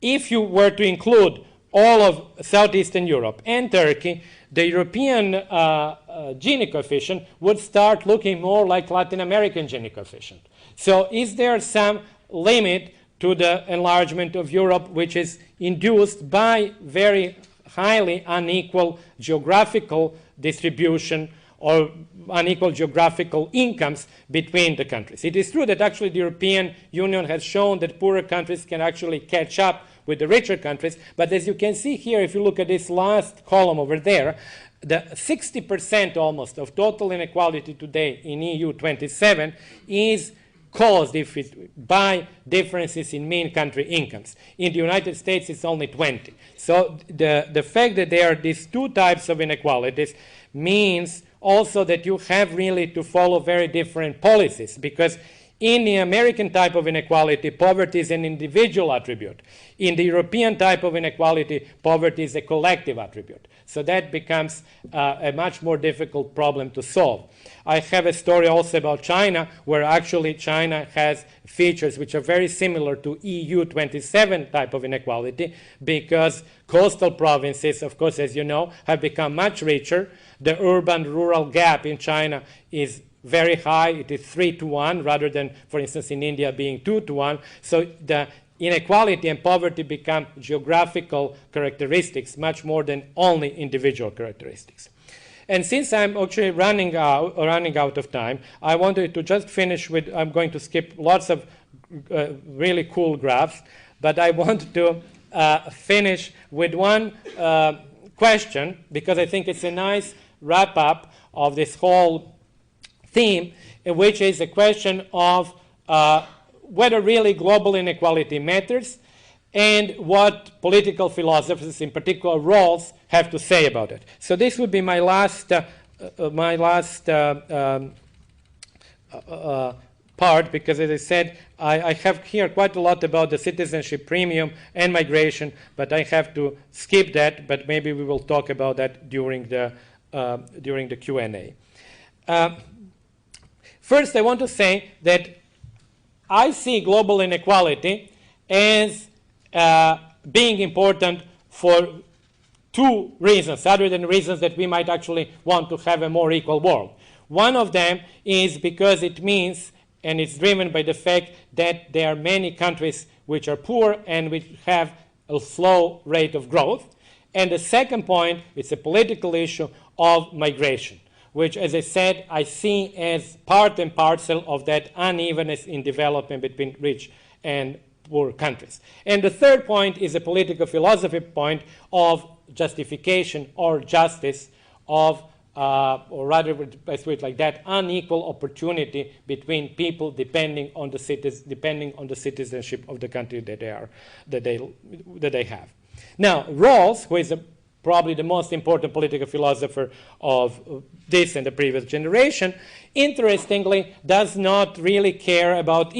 if you were to include all of Southeastern Europe and Turkey, the European Gini coefficient would start looking more like Latin American Gini coefficient. So is there some limit to the enlargement of Europe, which is induced by very highly unequal geographical distribution or unequal geographical incomes between the countries? It is true that actually the European Union has shown that poorer countries can actually catch up with the richer countries, but as you can see here, if you look at this last column over there, the 60% almost of total inequality today in EU 27 is caused by differences in mean country incomes. In the United States, it's only 20. So the fact that there are these two types of inequalities means also that you have really to follow very different policies, because in the American type of inequality, poverty is an individual attribute. In the European type of inequality, poverty is a collective attribute. So that becomes a much more difficult problem to solve. I have a story also about China, where actually China has features which are very similar to EU 27 type of inequality, because coastal provinces, of course, as you know, have become much richer. The urban-rural gap in China is very high. It is 3-to-1 rather than, for instance, in India being 2-to-1. So the inequality and poverty become geographical characteristics much more than only individual characteristics. And since I'm actually running out of time, I wanted to just finish with, I'm going to skip lots of really cool graphs, but I want to finish with one question, because I think it's a nice wrap-up of this whole theme, which is a question of whether really global inequality matters, and what political philosophers, in particular Rawls, have to say about it. So this would be my last part, because as I said, I have here quite a lot about the citizenship premium and migration, but I have to skip that, but maybe we will talk about that during the Q&A. First, I want to say that I see global inequality as being important for two reasons, other than reasons that we might actually want to have a more equal world. One of them is because it means, and it's driven by the fact that there are many countries which are poor and which have a slow rate of growth. And the second point, it's a political issue of migration, which, as I said, I see as part and parcel of that unevenness in development between rich and poor countries. And the third point is a political philosophy point of justification or justice of, or rather, let's put it like that, unequal opportunity between people depending on the citizenship of the country that they have. Now, Rawls, who is probably the most important political philosopher of this and the previous generation, interestingly does not really care about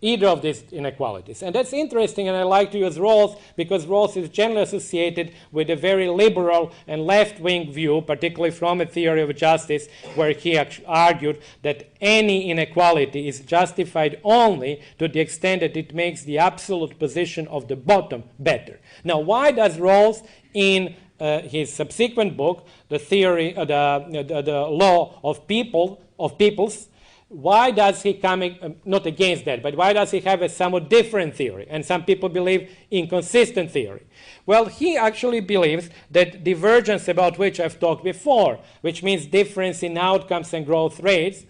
either of these inequalities. And that's interesting, and I like to use Rawls because Rawls is generally associated with a very liberal and left-wing view, particularly from a theory of justice, where he argued that any inequality is justified only to the extent that it makes the absolute position of the bottom better. Now, why does Rawls, in his subsequent book, the theory, the law of peoples, why does he come, not against that, but why does he have a somewhat different theory? And some people believe inconsistent theory. Well, he actually believes that divergence, about which I've talked before, which means difference in outcomes and growth rates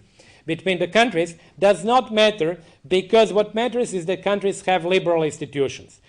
between the countries, does not matter, because what matters is that countries have liberal institutions.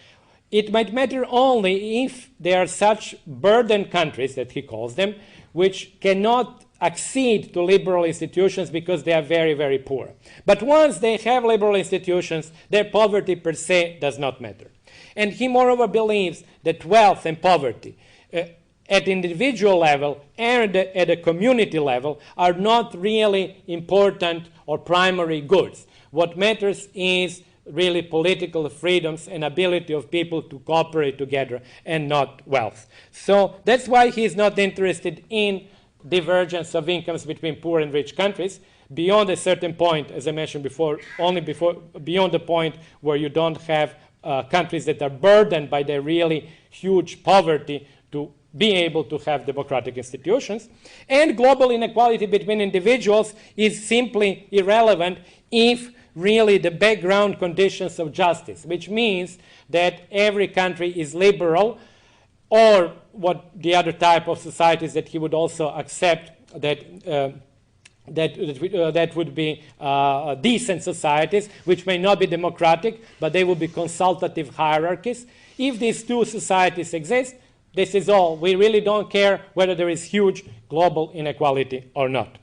It might matter only if there are such burdened countries, that he calls them, which cannot accede to liberal institutions because they are very, very poor. But once they have liberal institutions, their poverty per se does not matter. And he moreover believes that wealth and poverty at individual level and at a community level are not really important or primary goods. What matters is really political freedoms and ability of people to cooperate together, and not wealth. So that's why he's not interested in divergence of incomes between poor and rich countries beyond a certain point, as I mentioned before, beyond the point where you don't have countries that are burdened by their really huge poverty to be able to have democratic institutions. And global inequality between individuals is simply irrelevant if really the background conditions of justice, which means that every country is liberal, or what the other type of societies that he would also accept, that would be decent societies, which may not be democratic, but they would be consultative hierarchies. If these two societies exist, this is all. We really don't care whether there is huge global inequality or not.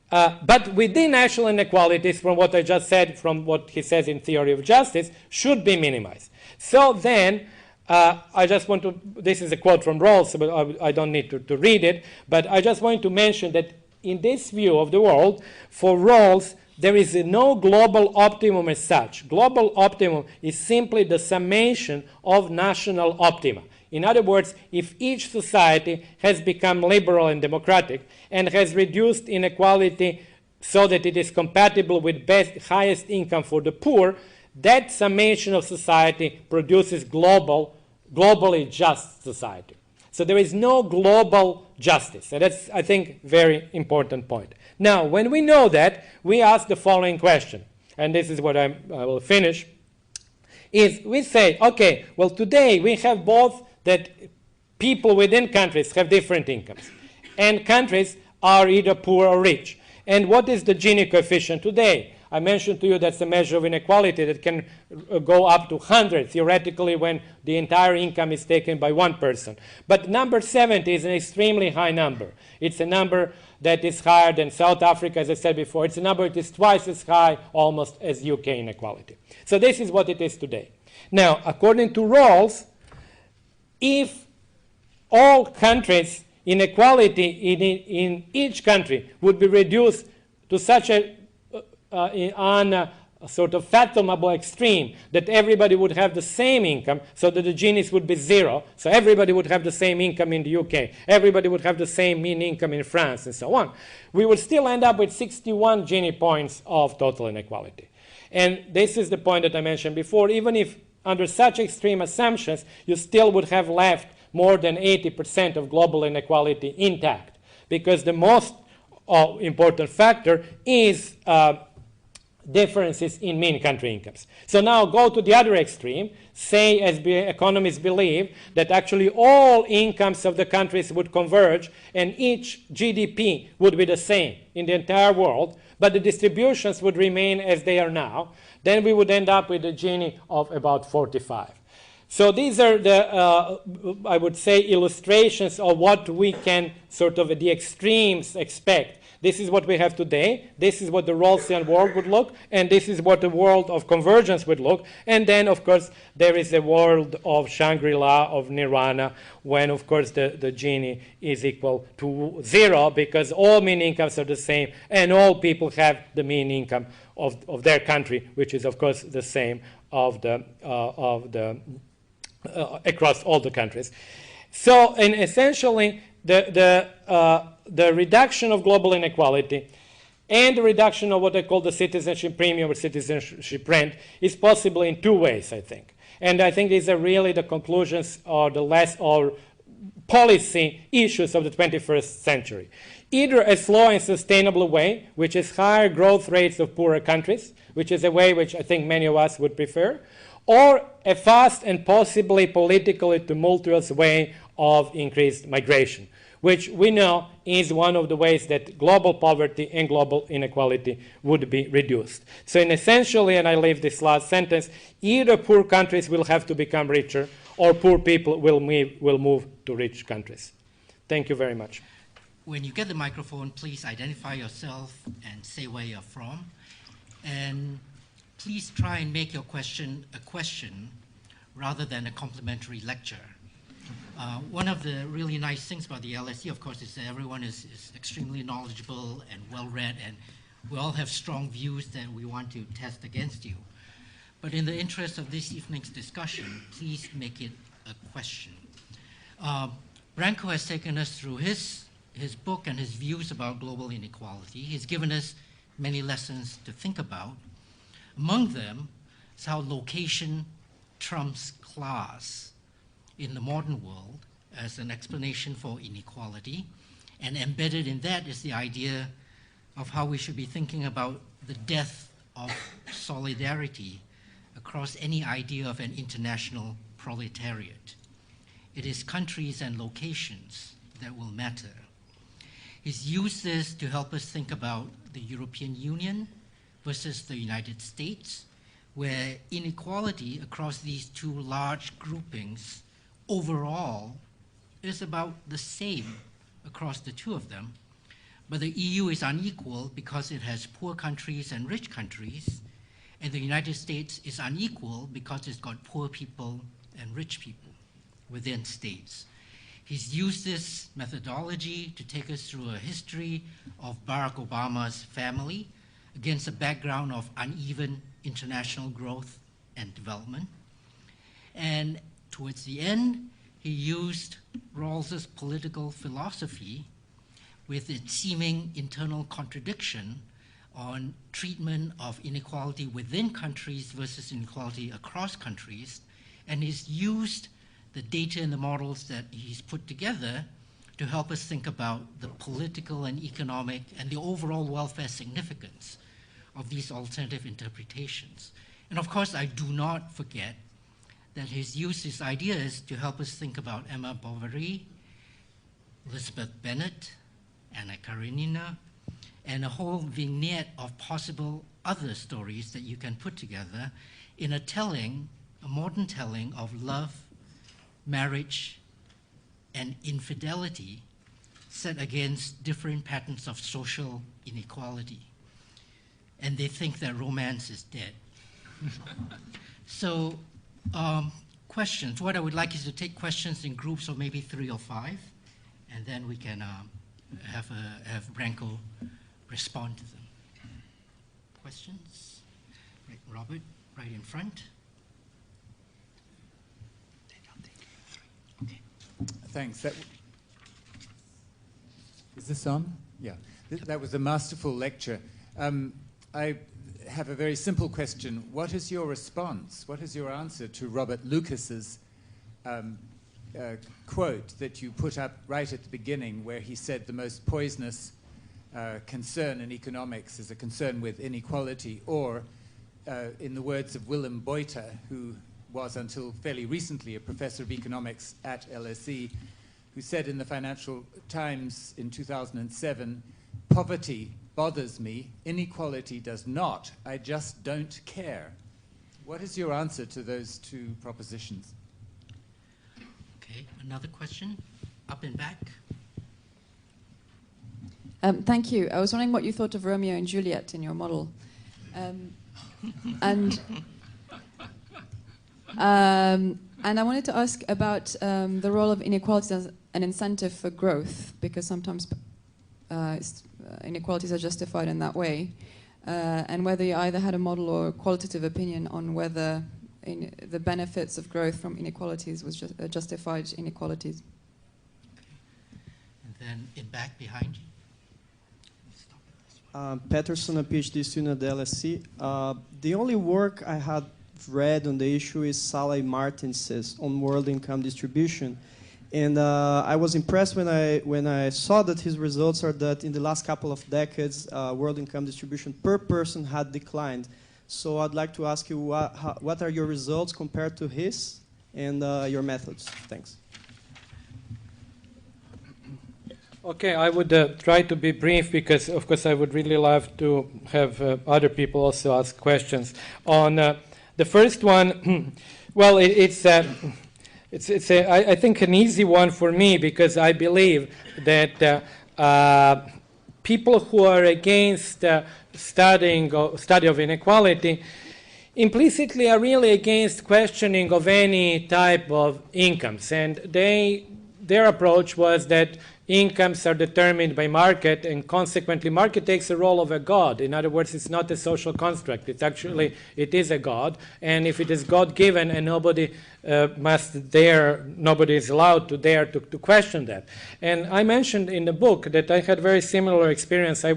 But within national inequalities, from what I just said, from what he says in Theory of Justice, should be minimized. So then, I just want to, this is a quote from Rawls, but I don't need to read it, but I just want to mention that in this view of the world, for Rawls, there is no global optimum as such. Global optimum is simply the summation of national optima. In other words, if each society has become liberal and democratic and has reduced inequality so that it is compatible with highest income for the poor, that summation of society produces globally just society. So there is no global justice. And that's, I think, a very important point. Now, when we know that, we ask the following question, and this is what I will finish, is we say, okay, well, today we have both that people within countries have different incomes, and countries are either poor or rich. And what is the Gini coefficient today? I mentioned to you that's a measure of inequality that can go up to 100 theoretically when the entire income is taken by one person. But number 70 is an extremely high number. It's a number that is higher than South Africa, as I said before. It's a number that is twice as high almost as UK inequality. So this is what it is today. Now, according to Rawls, if all countries, inequality in each country would be reduced to such a sort of fathomable extreme that everybody would have the same income, so that the Ginis would be zero, so everybody would have the same income in the UK, everybody would have the same mean income in France, and so on, we would still end up with 61 Gini points of total inequality. And this is the point that I mentioned before. Even if under such extreme assumptions, you still would have left more than 80% of global inequality intact, because the most important factor is differences in mean country incomes. So now go to the other extreme, say, as economists believe, that actually all incomes of the countries would converge and each GDP would be the same in the entire world, but the distributions would remain as they are now. Then we would end up with a Gini of about 45. So these are the, I would say, illustrations of what we can sort of at the extremes expect. This is what we have today. This is what the Rawlsian world would look. And this is what the world of convergence would look. And then, of course, there is a world of Shangri-La, of Nirvana, when, of course, the Gini is equal to zero, because all mean incomes are the same, and all people have the mean income of their country, which is, of course, the same of across all the countries. So, and essentially, the reduction of global inequality and the reduction of what I call the citizenship premium or citizenship rent is possible in two ways, I think. And I think these are really the conclusions or the policy issues of the 21st century. Either a slow and sustainable way, which is higher growth rates of poorer countries, which is a way which I think many of us would prefer, or a fast and possibly politically tumultuous way of increased migration, which we know is one of the ways that global poverty and global inequality would be reduced. So essentially, and I leave this last sentence, either poor countries will have to become richer or poor people will move to rich countries. Thank you very much. When you get the microphone, please identify yourself and say where you're from. And please try and make your question a question rather than a complimentary lecture. One of the really nice things about the LSE, of course, is that everyone is extremely knowledgeable and well-read, and we all have strong views that we want to test against you. But in the interest of this evening's discussion, please make it a question. Branko has taken us through his book and his views about global inequality. He's given us many lessons to think about. Among them is how location trumps class in the modern world as an explanation for inequality. And embedded in that is the idea of how we should be thinking about the death of solidarity across any idea of an international proletariat. It is countries and locations that will matter. He's used this to help us think about the European Union versus the United States, where inequality across these two large groupings overall is about the same across the two of them. But the EU is unequal because it has poor countries and rich countries, and the United States is unequal because it's got poor people and rich people within states. He's used this methodology to take us through a history of Barack Obama's family against a background of uneven international growth and development. And towards the end, he used Rawls's political philosophy with its seeming internal contradiction on treatment of inequality within countries versus inequality across countries, and he's used the data and the models that he's put together to help us think about the political and economic and the overall welfare significance of these alternative interpretations. And of course, I do not forget that he's used his ideas to help us think about Emma Bovary, Elizabeth Bennet, Anna Karenina, and a whole vignette of possible other stories that you can put together in a modern telling of love, marriage, and infidelity set against different patterns of social inequality. And they think that romance is dead. So, questions. What I would like is to take questions in groups of maybe 3 or 5, and then we can have Branko respond to them. Questions? Right, Robert, right in front. Okay. Thanks. Is this on? Yeah. That was a masterful lecture. I have a very simple question. What is your response? What is your answer to Robert Lucas's quote that you put up right at the beginning, where he said the most poisonous concern in economics is a concern with inequality, or in the words of Willem Buiter, who was until fairly recently a professor of economics at LSE, who said in the Financial Times in 2007, "Poverty bothers me, inequality does not. I just don't care." What is your answer to those two propositions? Okay, another question, up and back. Thank you. I was wondering what you thought of Romeo and Juliet in your model. And I wanted to ask about the role of inequalities as an incentive for growth, because sometimes inequalities are justified in that way, and whether you either had a model or a qualitative opinion on whether the benefits of growth from inequalities was justified inequalities. And then in back behind you. Patterson, a PhD student at the LSE. The only work I had read on the issue is Saleh Martins' on world income distribution. And I was impressed when I saw that his results are that in the last couple of decades, world income distribution per person had declined. So I'd like to ask you, what are your results compared to his and your methods? Thanks. Okay, I would try to be brief because, of course, I would really love to have other people also ask questions. On the first one, well, it's I think an easy one for me, because I believe that people who are against study of inequality implicitly are really against questioning of any type of incomes, and their approach was that incomes are determined by market, and consequently market takes the role of a god. In other words, it's not a social construct. It is a god, and if it is God-given and nobody nobody is allowed to dare to question that. And I mentioned in the book that I had very similar experience. I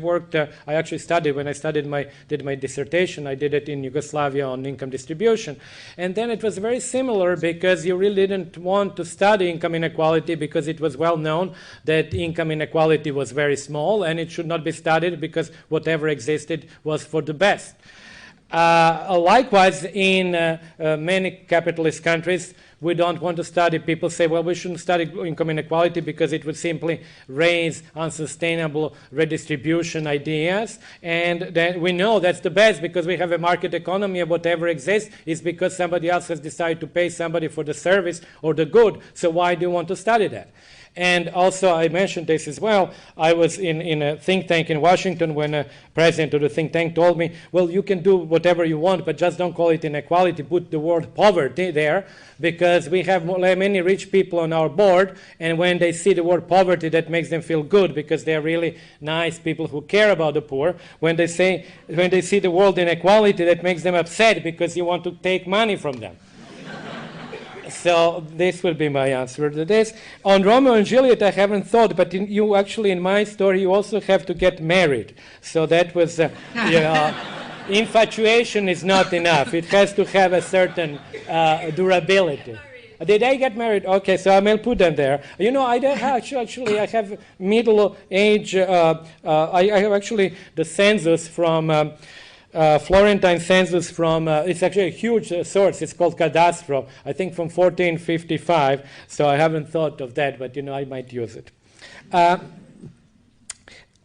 actually studied, when I did my dissertation, I did it in Yugoslavia on income distribution. And then it was very similar, because you really didn't want to study income inequality because it was well known that income inequality was very small and it should not be studied because whatever existed was for the best. Likewise, in many capitalist countries, we don't want to study. People say, well, we shouldn't study income inequality because it would simply raise unsustainable redistribution ideas. And then we know that's the best, because we have a market economy, and whatever exists is because somebody else has decided to pay somebody for the service or the good. So why do you want to study that? And also, I mentioned this as well. I was in a think tank in Washington when a president of the think tank told me, well, you can do whatever you want, but just don't call it inequality. Put the word poverty there, because we have many rich people on our board, and when they see the word poverty, that makes them feel good, because they're really nice people who care about the poor. When they see the word inequality, that makes them upset, because you want to take money from them. So this will be my answer to this. On Romeo and Juliet, I haven't thought, but in my story, you also have to get married. So that was, infatuation is not enough. It has to have a certain durability. Did I get married? Okay, so I will put them there. You know, I have middle age. I have actually the census from. Florentine census from, it's actually a huge source, it's called Cadastro, I think from 1455, so I haven't thought of that, but I might use it.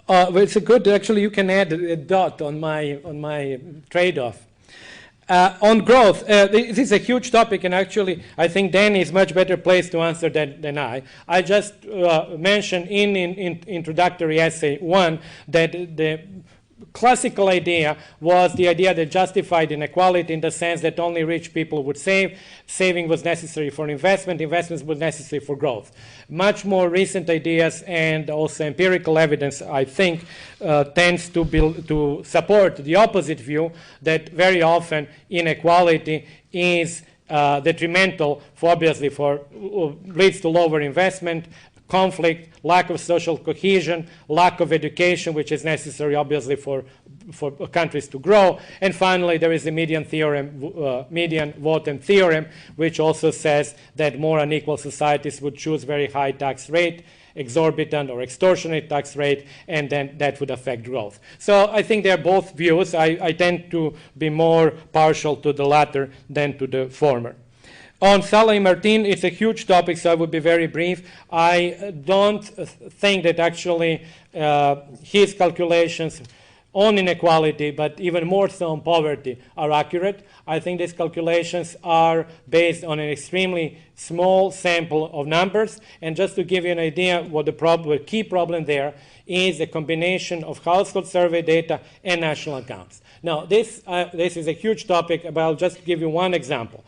Well, it's a good, actually, you can add a dot on my trade-off. On growth, this is a huge topic, and actually, I think Danny is much better placed to answer than I. I just mentioned in introductory essay 1 that the classical idea was the idea that justified inequality in the sense that only rich people would save. Saving was necessary for investment. Investments were necessary for growth. Much more recent ideas and also empirical evidence, I think, tends to support the opposite view that very often inequality is detrimental, obviously, leads to lower investment, conflict, lack of social cohesion, lack of education, which is necessary, obviously, for countries to grow. And finally, there is the median Votan theorem, which also says that more unequal societies would choose very high tax rate, exorbitant or extortionate tax rate, and then that would affect growth. So I think they're both views. I tend to be more partial to the latter than to the former. On Salah Martin, it's a huge topic, so I would be very brief. I don't think that actually his calculations on inequality, but even more so on poverty, are accurate. I think these calculations are based on an extremely small sample of numbers. And just to give you an idea, what the key problem there is a combination of household survey data and national accounts. Now, this is a huge topic, but I'll just give you one example.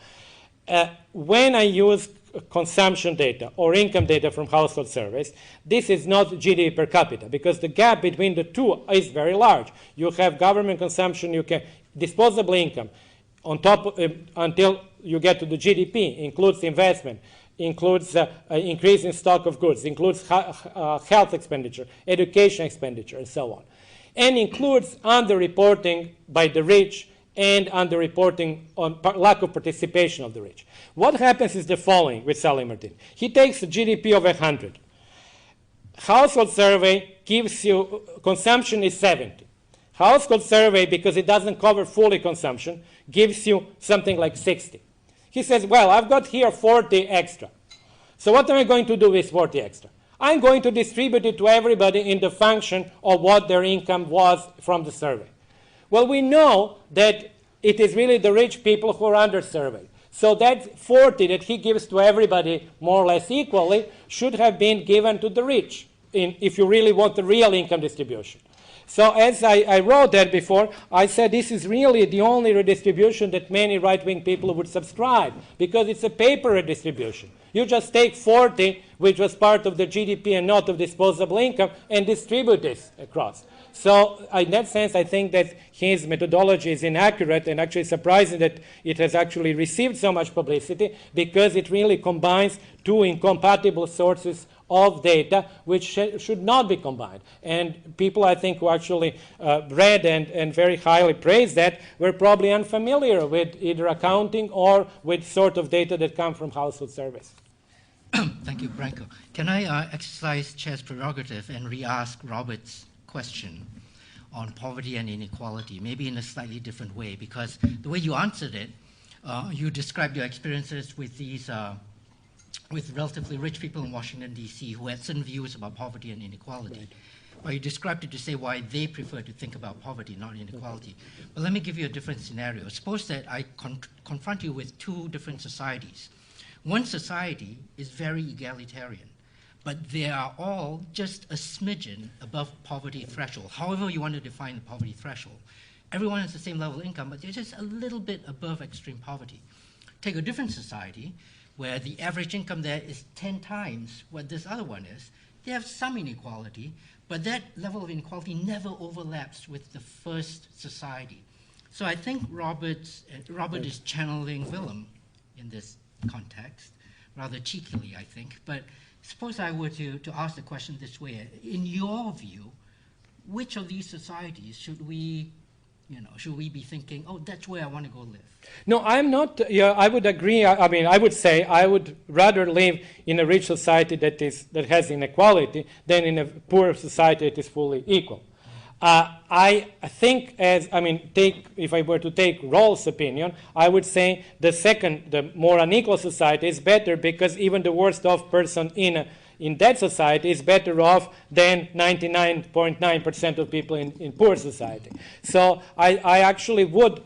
When I use consumption data or income data from household surveys, this is not GDP per capita, because the gap between the two is very large. You have government consumption, you can disposable income on top until you get to the GDP, includes investment, includes increase in stock of goods, includes health expenditure, education expenditure, and so on, and includes underreporting by the rich and underreporting on lack of participation of the rich. What happens is the following with Salah Martin. He takes a GDP of 100. Household survey gives you, consumption is 70. Household survey, because it doesn't cover fully consumption, gives you something like 60. He says, well, I've got here 40 extra. So what am I going to do with 40 extra? I'm going to distribute it to everybody in the function of what their income was from the survey. Well, we know that it is really the rich people who are under-surveyed. So that 40 that he gives to everybody more or less equally should have been given to the rich, if you really want the real income distribution. So as I wrote that before, I said this is really the only redistribution that many right-wing people would subscribe, because it's a paper redistribution. You just take 40, which was part of the GDP and not of disposable income, and distribute this across. So in that sense, I think that his methodology is inaccurate, and actually surprising that it has actually received so much publicity, because it really combines two incompatible sources of data which should not be combined. And people, I think, who actually read and very highly praised that were probably unfamiliar with either accounting or with sort of data that come from household surveys. Thank you, Branko. Can I exercise chair's prerogative and re-ask Robert's question on poverty and inequality, maybe in a slightly different way, because the way you answered it, you described your experiences with these with relatively rich people in Washington, D.C. who had certain views about poverty and inequality. Right. But you described it to say why they prefer to think about poverty, not inequality. But let me give you a different scenario. Suppose that I confront you with two different societies. One society is very egalitarian, but they are all just a smidgen above poverty threshold, however you want to define the poverty threshold. Everyone has the same level of income, but they're just a little bit above extreme poverty. Take a different society where the average income there is 10 times what this other one is. They have some inequality, but that level of inequality never overlaps with the first society. So I think Robert is channeling Willem in this context, rather cheekily, I think. But suppose I were to ask the question this way. In your view, which of these societies should we be thinking, oh, that's where I want to go live? No, I'm not. Yeah, I would agree. I mean, I would say I would rather live in a rich society that has inequality than in a poor society that is fully equal. I think, if I were to take Rawls' opinion, I would say the more unequal society is better, because even the worst off person in in that society is better off than 99.9% of people in poor society. So I actually would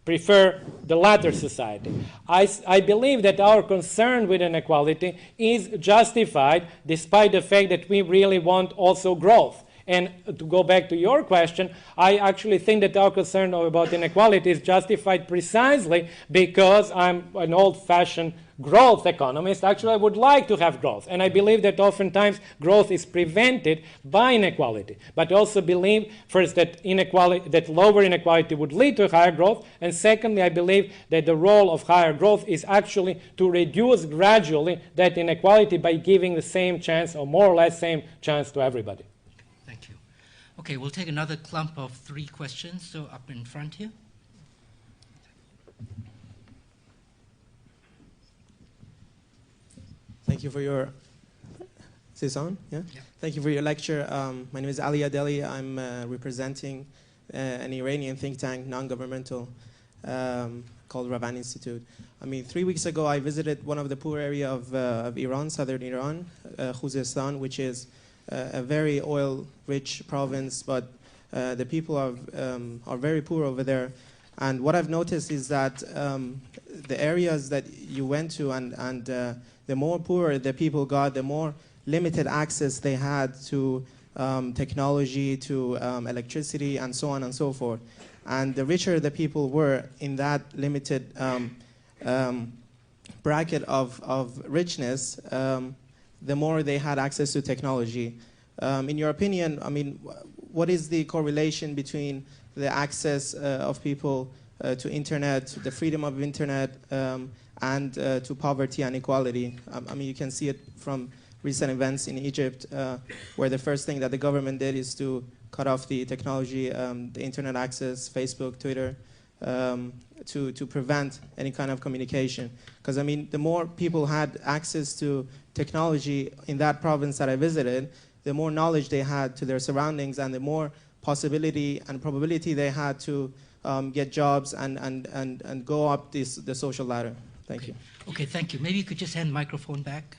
prefer the latter society. I believe that our concern with inequality is justified despite the fact that we really want also growth. And to go back to your question, I actually think that our concern about inequality is justified precisely because I'm an old-fashioned growth economist. Actually, I would like to have growth. And I believe that oftentimes growth is prevented by inequality. But I also believe, first, that lower inequality would lead to higher growth. And secondly, I believe that the role of higher growth is actually to reduce gradually that inequality by giving the same chance, or more or less same chance, to everybody. Thank you. Okay, we'll take another clump of 3 questions. So up in front here. Thank you for your, is this on? Yeah? Yeah. Thank you for your lecture. My name is Ali Adeli. I'm representing an Iranian think tank, non-governmental, called Ravan Institute. I mean, 3 weeks ago, I visited one of the poor area of Iran, southern Iran, Khuzestan, which is a very oil-rich province, but the people are very poor over there. And what I've noticed is that the areas that you went to and the more poor the people got, the more limited access they had to technology, to electricity, and so on and so forth. And the richer the people were in that limited bracket of richness, the more they had access to technology. In your opinion, I mean, what is the correlation between the access of people to internet, the freedom of internet, and to poverty and equality? I mean, you can see it from recent events in Egypt, where the first thing that the government did is to cut off the technology, the internet access, Facebook, Twitter, to prevent any kind of communication. Because, I mean, the more people had access to technology in that province that I visited, the more knowledge they had to their surroundings, and the more possibility and probability they had to get jobs and go up the social ladder. Thank you. Okay, thank you. Maybe you could just hand the microphone back.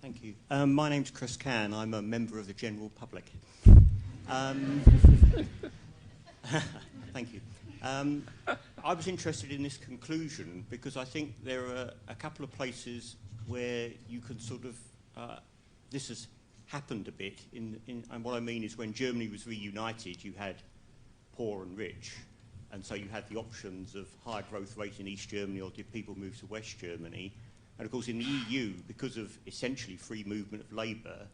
Thank you. My name's Chris Cann. I'm a member of the general public. Thank you. I was interested in this conclusion because I think there are a couple of places where you can sort of, this has happened a bit, and what I mean is when Germany was reunited, you had poor and rich, and so you had the options of higher growth rate in East Germany, or did people move to West Germany? And of course in the EU, because of essentially free movement of labour,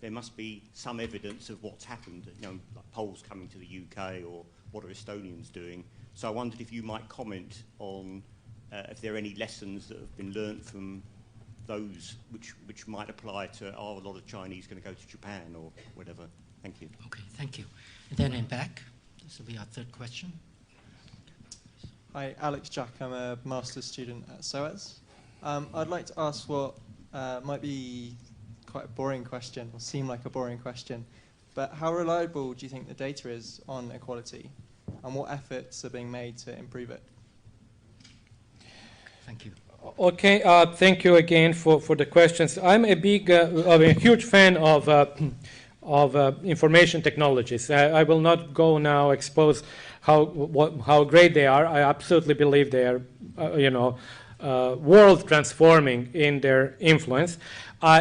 there must be some evidence of what's happened, you know, like Poles coming to the UK, or what are Estonians doing. So I wondered if you might comment on if there are any lessons that have been learnt from those which might apply to, are a lot of Chinese going to go to Japan or whatever? Thank you. Okay, thank you. And then in back, this will be our 3rd question. Hi, Alex Jack. I'm a master's student at SOAS. I'd like to ask what might be quite a boring question, or seem like a boring question, but how reliable do you think the data is on equality, and what efforts are being made to improve it? Thank you. Okay, thank you again for the questions. I'm a huge fan of information technologies. I will not go now expose how great they are. I absolutely believe they are, world transforming in their influence.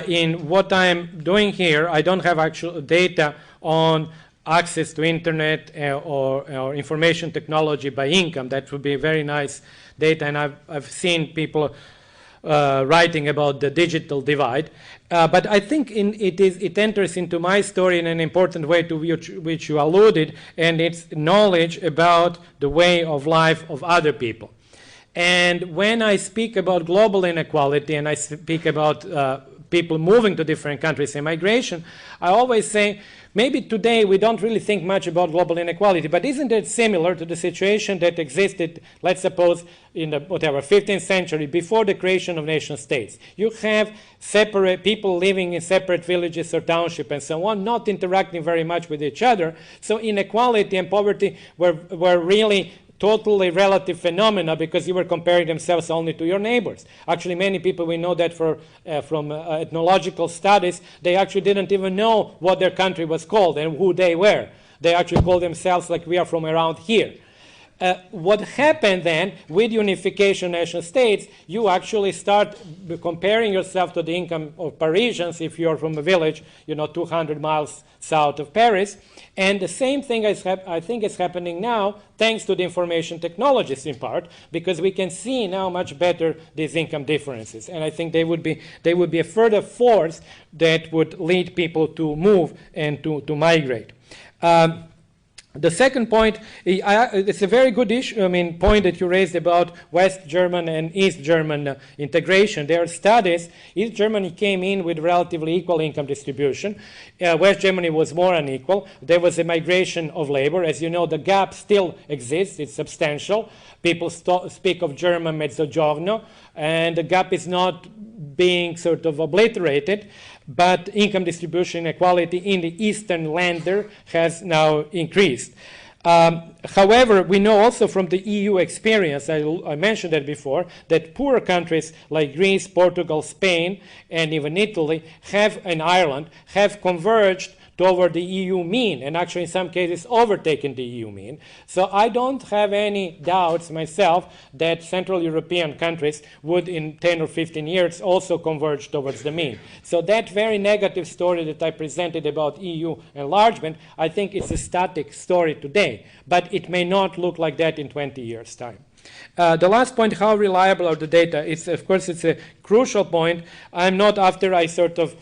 In what I'm doing here, I don't have actual data on access to internet or information technology by income. That would be very nice data, and I've seen people writing about the digital divide. But I think it enters into my story in an important way to which you alluded, and it's knowledge about the way of life of other people. And when I speak about global inequality and I speak about people moving to different countries and migration, I always say, maybe today we don't really think much about global inequality, but isn't it similar to the situation that existed, let's suppose, in the 15th century, before the creation of nation states? You have separate people living in separate villages or townships and so on, not interacting very much with each other. So inequality and poverty were really totally relative phenomena because you were comparing themselves only to your neighbors. Actually, many people, we know that from ethnological studies, they actually didn't even know what their country was called and who they were. They actually called themselves like we are from around here. What happened then with unification of nation states, you actually start comparing yourself to the income of Parisians if you're from a village, 200 miles south of Paris. And the same thing I think is happening now, thanks to the information technologies in part, because we can see now much better these income differences. And I think they would be a further force that would lead people to move and to migrate. The second point, it's a very good issue, point that you raised about West German and East German integration. There are studies. East Germany came in with relatively equal income distribution. West Germany was more unequal. There was a migration of labor. As you know, the gap still exists. It's substantial. People speak of German mezzogiorno, and the gap is not being sort of obliterated, but income distribution inequality in the Eastern Länder has now increased. However, we know also from the EU experience, I mentioned that before, that poorer countries like Greece, Portugal, Spain, and even Italy and Ireland have converged toward the EU mean, and actually in some cases overtaken the EU mean. So I don't have any doubts myself that Central European countries would in 10 or 15 years also converge towards the mean. So that very negative story that I presented about EU enlargement, I think it's a static story today, but it may not look like that in 20 years' time. The last point, how reliable are the data? Of course, it's a crucial point. I'm not after I sort of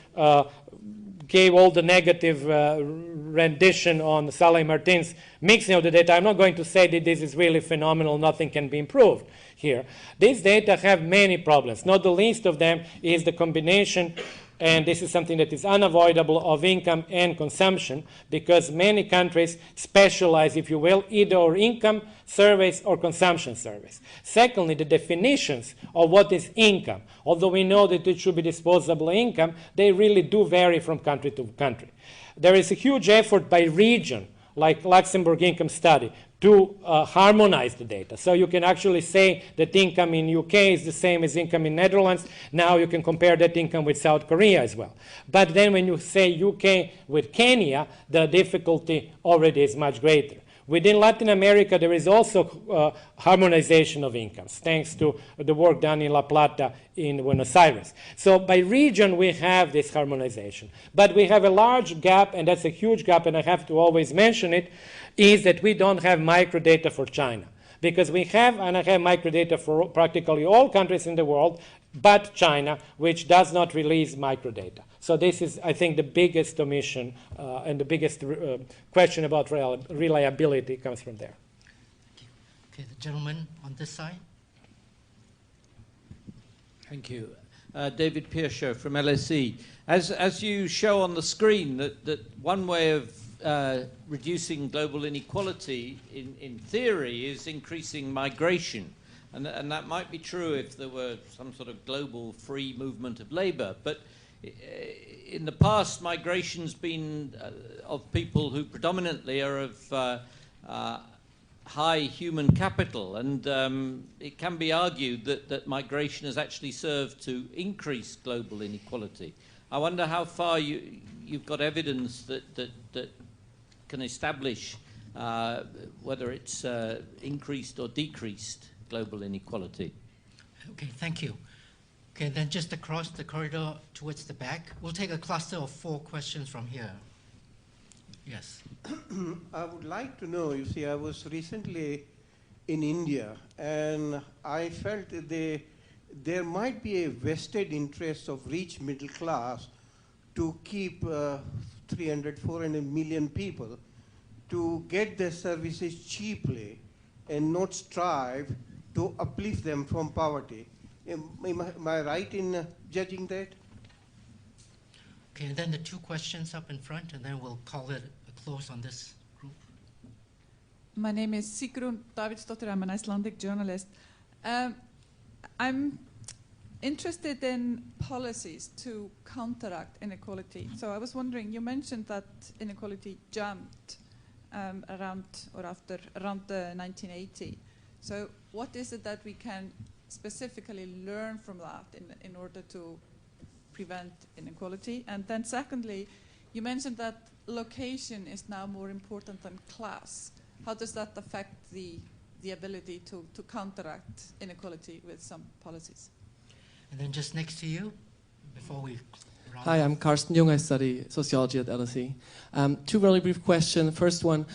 gave all the negative rendition on Saleh Martin's mixing of the data. I'm not going to say that this is really phenomenal, nothing can be improved here. These data have many problems. Not the least of them is the combination, and this is something that is unavoidable, of income and consumption, because many countries specialize, if you will, either or income surveys or consumption surveys. Secondly, the definitions of what is income, although we know that it should be disposable income, they really do vary from country to country. There is a huge effort by region, like Luxembourg Income Study, to harmonize the data. So you can actually say that income in UK is the same as income in Netherlands. Now you can compare that income with South Korea as well. But then when you say UK with Kenya, the difficulty already is much greater. Within Latin America, there is also harmonization of incomes, thanks to the work done in La Plata in Buenos Aires. So by region, we have this harmonization. But we have a large gap, and that's a huge gap, and I have to always mention it, is that we don't have microdata for China. Because we have, and I have microdata for practically all countries in the world, but China, which does not release microdata. So this is, I think, the biggest omission and the biggest question about reliability comes from there. Thank you. Okay, the gentleman on this side. Thank you. David Piershaw from LSE. As you show on the screen, that one way of reducing global inequality in theory is increasing migration. And that might be true if there were some sort of global free movement of labor. But in the past, migration's been of people who predominantly are of high human capital. And it can be argued that migration has actually served to increase global inequality. I wonder how far you've got evidence that can establish whether it's increased or decreased global inequality. Okay, thank you. Okay, then just across the corridor towards the back. We'll take a cluster of 4 questions from here. Yes. I would like to know, you see, I was recently in India, and I felt that there might be a vested interest of rich middle class to keep 300, 400 million people to get their services cheaply and not strive to uplift them from poverty. Am I right in judging that? Okay, and then the 2 questions up in front, and then we'll call it a close on this group. My name is Sigrun Davidsdottir. I'm an Icelandic journalist. I'm interested in policies to counteract inequality. So I was wondering, you mentioned that inequality jumped around 1980. So what is it that we can specifically learn from that in order to prevent inequality? And then secondly, you mentioned that location is now more important than class. How does that affect the ability to counteract inequality with some policies? And then just next to you, before we round Hi, off. I'm Karsten Jung. I study sociology at LSE. Two really brief questions. First one,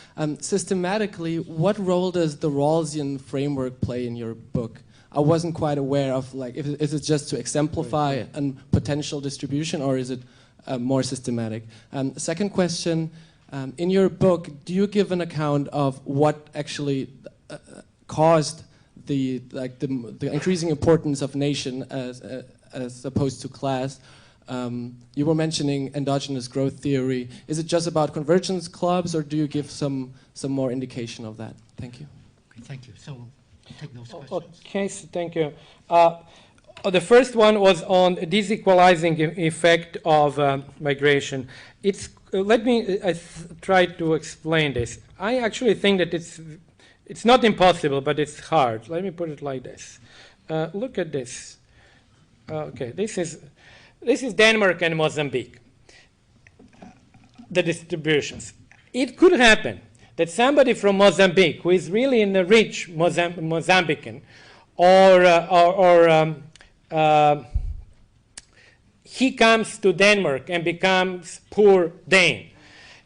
systematically, what role does the Rawlsian framework play in your book? I wasn't quite aware of, like, is it just to exemplify a potential distribution, or is it more systematic? Second question, in your book, do you give an account of what actually caused the increasing importance of nation as opposed to class? You were mentioning endogenous growth theory. Is it just about convergence clubs, or do you give some more indication of that? Thank you. Okay, thank you. So we'll take those questions. Okay, so thank you. The first one was on the disequalizing effect of migration. Let me try to explain this. I actually think that it's not impossible, but it's hard. Let me put it like this. Look at this. Okay, this is Denmark and Mozambique. The distributions. It could happen that somebody from Mozambique, who is really in a rich Mozambican, he comes to Denmark and becomes poor Dane.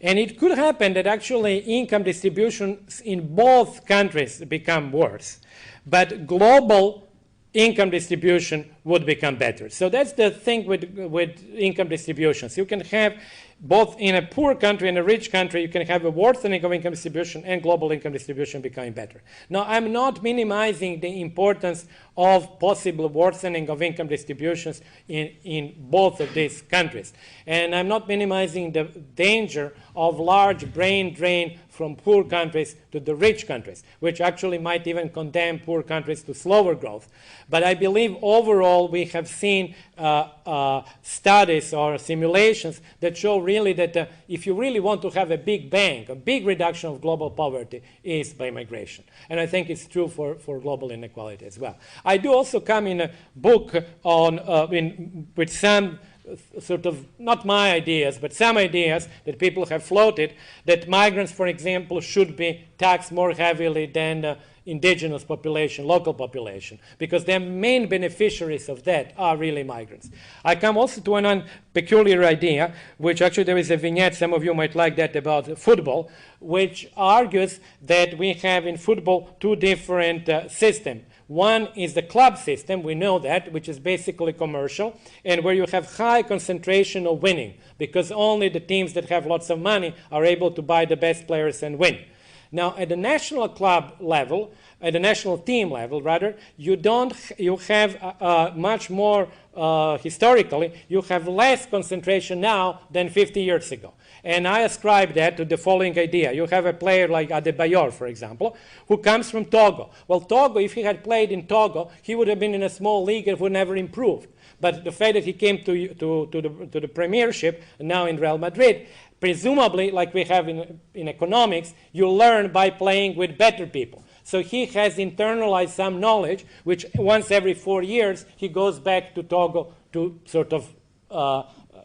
And it could happen that actually income distributions in both countries become worse, but global income distribution would become better. So that's the thing with income distributions. You can have both in a poor country and a rich country, you can have a worsening of income distribution and global income distribution becoming better. Now, I'm not minimizing the importance of possible worsening of income distributions in both of these countries. And I'm not minimizing the danger of large brain drain from poor countries to the rich countries, which actually might even condemn poor countries to slower growth. But I believe overall we have seen studies or simulations that show really that if you really want to have a big bang, a big reduction of global poverty is by migration. And I think it's true for global inequality as well. I do also come in a book on with some sort of, not my ideas, but some ideas that people have floated, that migrants, for example, should be taxed more heavily than indigenous population, local population, because the main beneficiaries of that are really migrants. I come also to an peculiar idea, which actually there is a vignette, some of you might like that, about football, which argues that we have in football two different systems. One is the club system, we know that, which is basically commercial, and where you have high concentration of winning, because only the teams that have lots of money are able to buy the best players and win. Now, at the national club level, at the national team level, rather, you have much more, historically, you have less concentration now than 50 years ago. And I ascribe that to the following idea. You have a player like Adebayor, for example, who comes from Togo. Well, Togo, if he had played in Togo, he would have been in a small league and would never improved. But the fact that he came to the Premiership, now in Real Madrid, presumably, like we have in economics, you learn by playing with better people. So he has internalized some knowledge, which once every 4 years, he goes back to Togo to sort of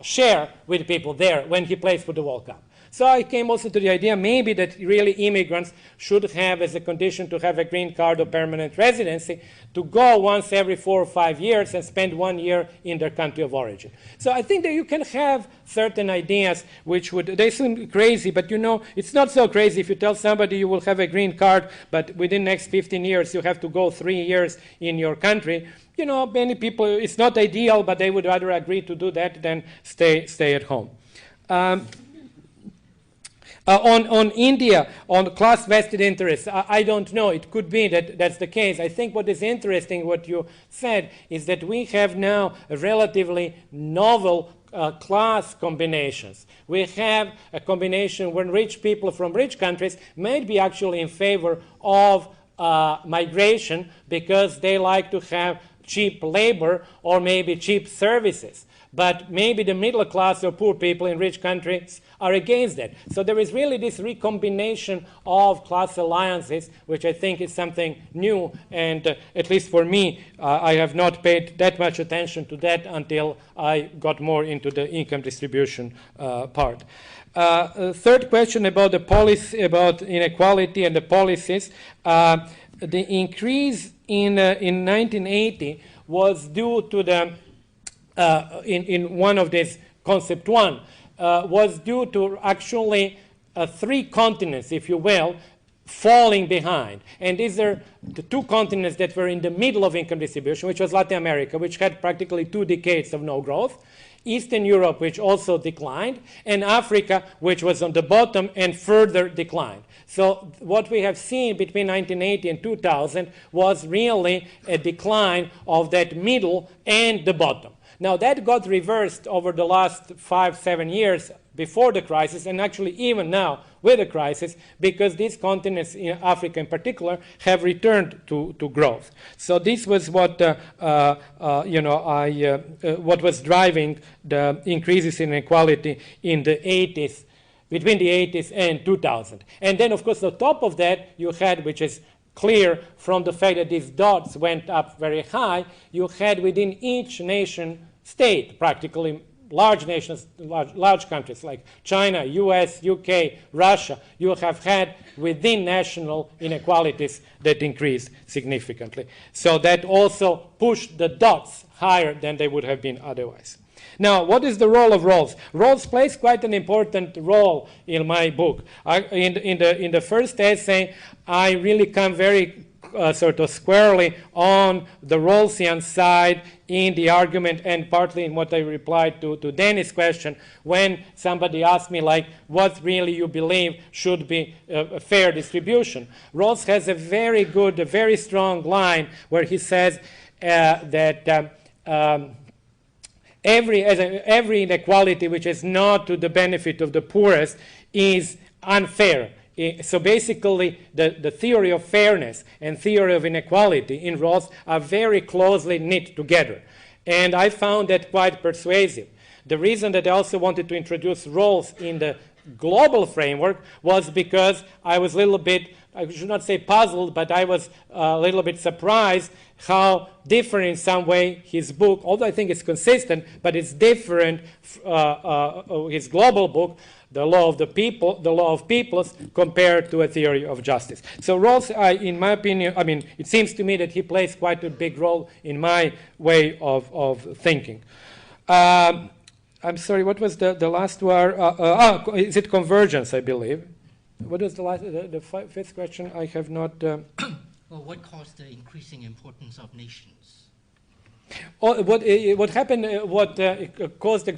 share with people there when he plays for the World Cup. So I came also to the idea maybe that really immigrants should have as a condition to have a green card or permanent residency to go once every 4 or 5 years and spend 1 year in their country of origin. So I think that you can have certain ideas which would, they seem crazy, but you know, it's not so crazy if you tell somebody you will have a green card, but within the next 15 years you have to go 3 years in your country. You know, many people, it's not ideal, but they would rather agree to do that than stay at home. On India, on class vested interests, I don't know. It could be that that's the case. I think what is interesting, what you said, is that we have now a relatively novel class combinations. We have a combination when rich people from rich countries may be actually in favor of migration because they like to have cheap labor or maybe cheap services. but maybe the middle class or poor people in rich countries are against that. So there is really this recombination of class alliances, which I think is something new, and at least for me, I have not paid that much attention to that until I got more into the income distribution part. Third question about the policy, about inequality and the policies. The increase in 1980 was due to the, in one of these, concept one, was due to actually 3 continents, if you will, falling behind. And these are the 2 continents that were in the middle of income distribution, which was Latin America, which had practically 2 decades of no growth, Eastern Europe, which also declined, and Africa, which was on the bottom and further declined. So what we have seen between 1980 and 2000 was really a decline of that middle and the bottom. Now that got reversed over the last 5-7 years before the crisis, and actually even now with the crisis, because these continents, in Africa in particular, have returned to growth. So this was what what was driving the increases in inequality in the 80s, between the 80s and 2000. And then, of course, on top of that, you had, which is clear from the fact that these dots went up very high, you had within each nation state, practically large nations, large countries like China, US, UK, Russia, you have had within national inequalities that increased significantly. So that also pushed the dots higher than they would have been otherwise. Now, what is the role of Rawls? Rawls plays quite an important role in my book. In the first essay, I really come very sort of squarely on the Rawlsian side in the argument, and partly in what I replied to Danny's question when somebody asked me, like, what really you believe should be a fair distribution. Rawls has a very good, a very strong line where he says that every inequality which is not to the benefit of the poorest is unfair. So basically, the theory of fairness and theory of inequality in Rawls are very closely knit together. And I found that quite persuasive. The reason that I also wanted to introduce Rawls in the global framework was because I was a little bit, I should not say puzzled, but I was a little bit surprised how different in some way his book, although I think it's consistent, but it's different, his global book, The Law of the People, The Law of Peoples, compared to a theory of justice. So Rawls, in my opinion, I mean, it seems to me that he plays quite a big role in my way of thinking. I'm sorry, what was the last one? Is it convergence, I believe? What was the last, the fifth question? I have not... Well, what caused the increasing importance of nations? What happened, what caused the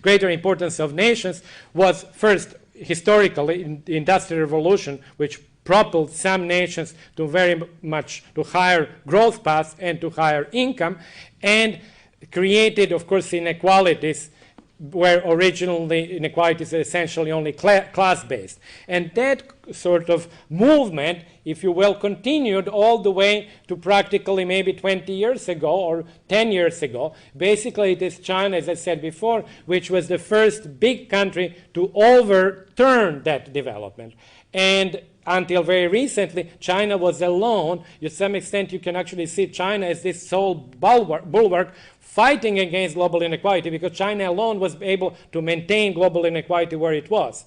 greater importance of nations was first, historically, the Industrial Revolution, which propelled some nations to very much to higher growth paths and to higher income, and created, of course, inequalities where originally inequalities are essentially only class-based. And that sort of movement, if you will, continued all the way to practically maybe 20 years ago or 10 years ago. Basically, it is China, as I said before, which was the first big country to overturn that development. And until very recently, China was alone. To some extent, you can actually see China as this sole bulwark fighting against global inequality, because China alone was able to maintain global inequality where it was.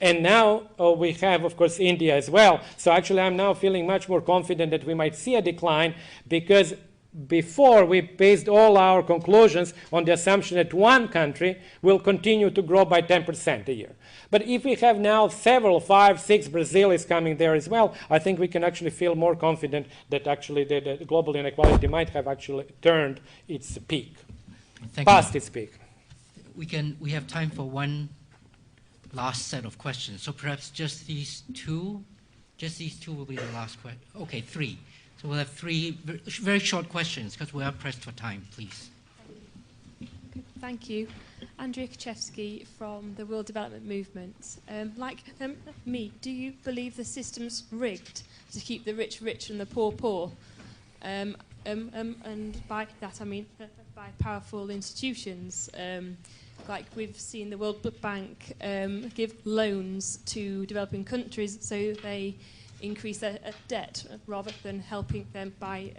And now we have, of course, India as well. So actually, I'm now feeling much more confident that we might see a decline, because before we based all our conclusions on the assumption that one country will continue to grow by 10% a year. But if we have now several, 5, 6, Brazil is coming there as well, I think we can actually feel more confident that actually the global inequality might have actually turned its peak, past its peak. We have time for one last set of questions. So perhaps just these two will be the last question. Okay, 3. So we'll have 3 very short questions because we are pressed for time, please. Thank you. Andrea Kaczewski from the World Development Movement. Like me, do you believe the system's rigged to keep the rich rich and the poor poor? and by that I mean by powerful institutions. Like we've seen the World Bank give loans to developing countries so they increase their debt rather than helping them by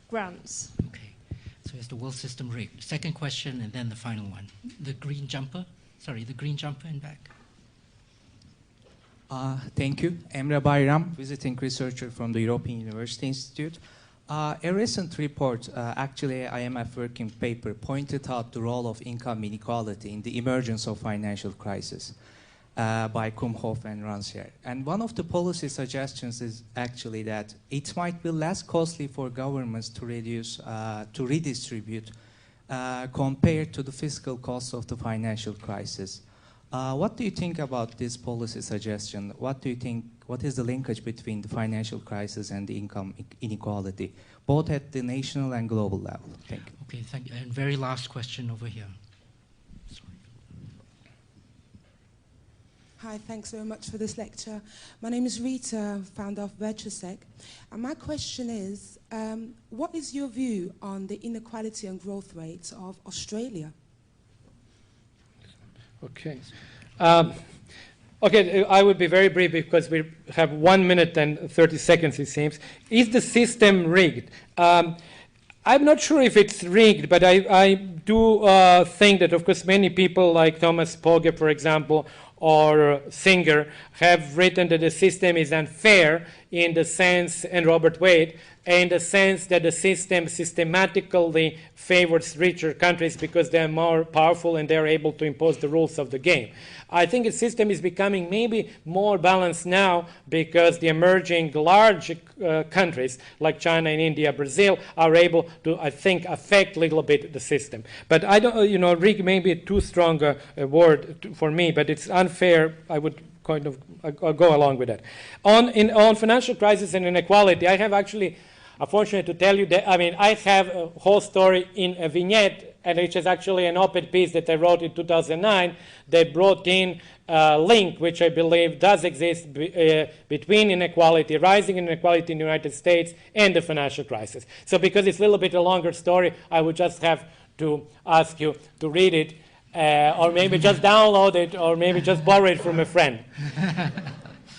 grants. Okay, so it's the world system rigged. Second question and then the final one. The green jumper, the green jumper in back. Thank you. Emre Bayram, visiting researcher from the European University Institute. A recent report, actually IMF working paper, pointed out the role of income inequality in the emergence of financial crisis by Kumhoff and Rancière. And one of the policy suggestions is actually that it might be less costly for governments to redistribute compared to the fiscal costs of the financial crisis. What do you think about this policy suggestion? What do you think, what is the linkage between the financial crisis and the income inequality, both at the national and global level? Thank you. Okay, thank you. And very last question over here. Sorry. Hi, thanks very much for this lecture. My name is Rita, founder of Virtusec. And my question is, what is your view on the inequality and growth rates of Australia? Okay. Okay, I will be very brief because we have 1 minute and 30 seconds, it seems. Is the system rigged? I'm not sure if it's rigged, but I do think that, of course, many people like Thomas Pogge, for example, or Singer have written that the system is unfair in the sense, and Robert Wade, in the sense that the system systematically favors richer countries because they're more powerful and they're able to impose the rules of the game. I think the system is becoming maybe more balanced now because the emerging large countries like China and India, Brazil are able to, I think, affect a little bit the system. But I don't, rig may be too strong a word for me, but it's unfair. I would kind of go along with that. On financial crisis and inequality, I have actually, I'm fortunate to tell you that, I have a whole story in a vignette, and which is actually an op-ed piece that I wrote in 2009 that brought in a link, which I believe does exist between inequality, rising inequality in the United States, and the financial crisis. So because it's a little bit a longer story, I would just have to ask you to read it, or maybe just download it, or maybe just borrow it from a friend.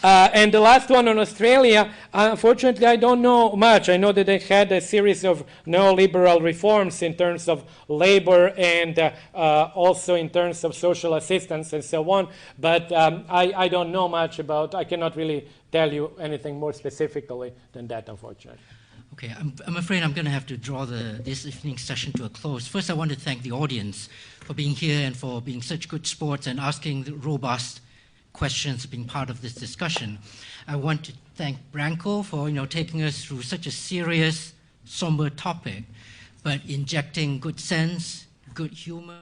And the last one on Australia, unfortunately, I don't know much. I know that they had a series of neoliberal reforms in terms of labor and also in terms of social assistance and so on. But I don't know much about, I cannot really tell you anything more specifically than that, unfortunately. Okay, I'm afraid I'm going to have to draw this evening's session to a close. First, I want to thank the audience for being here and for being such good sports and asking the robust questions, being part of this discussion. I want to thank Branko for taking us through such a serious, somber topic, but injecting good sense, good humor.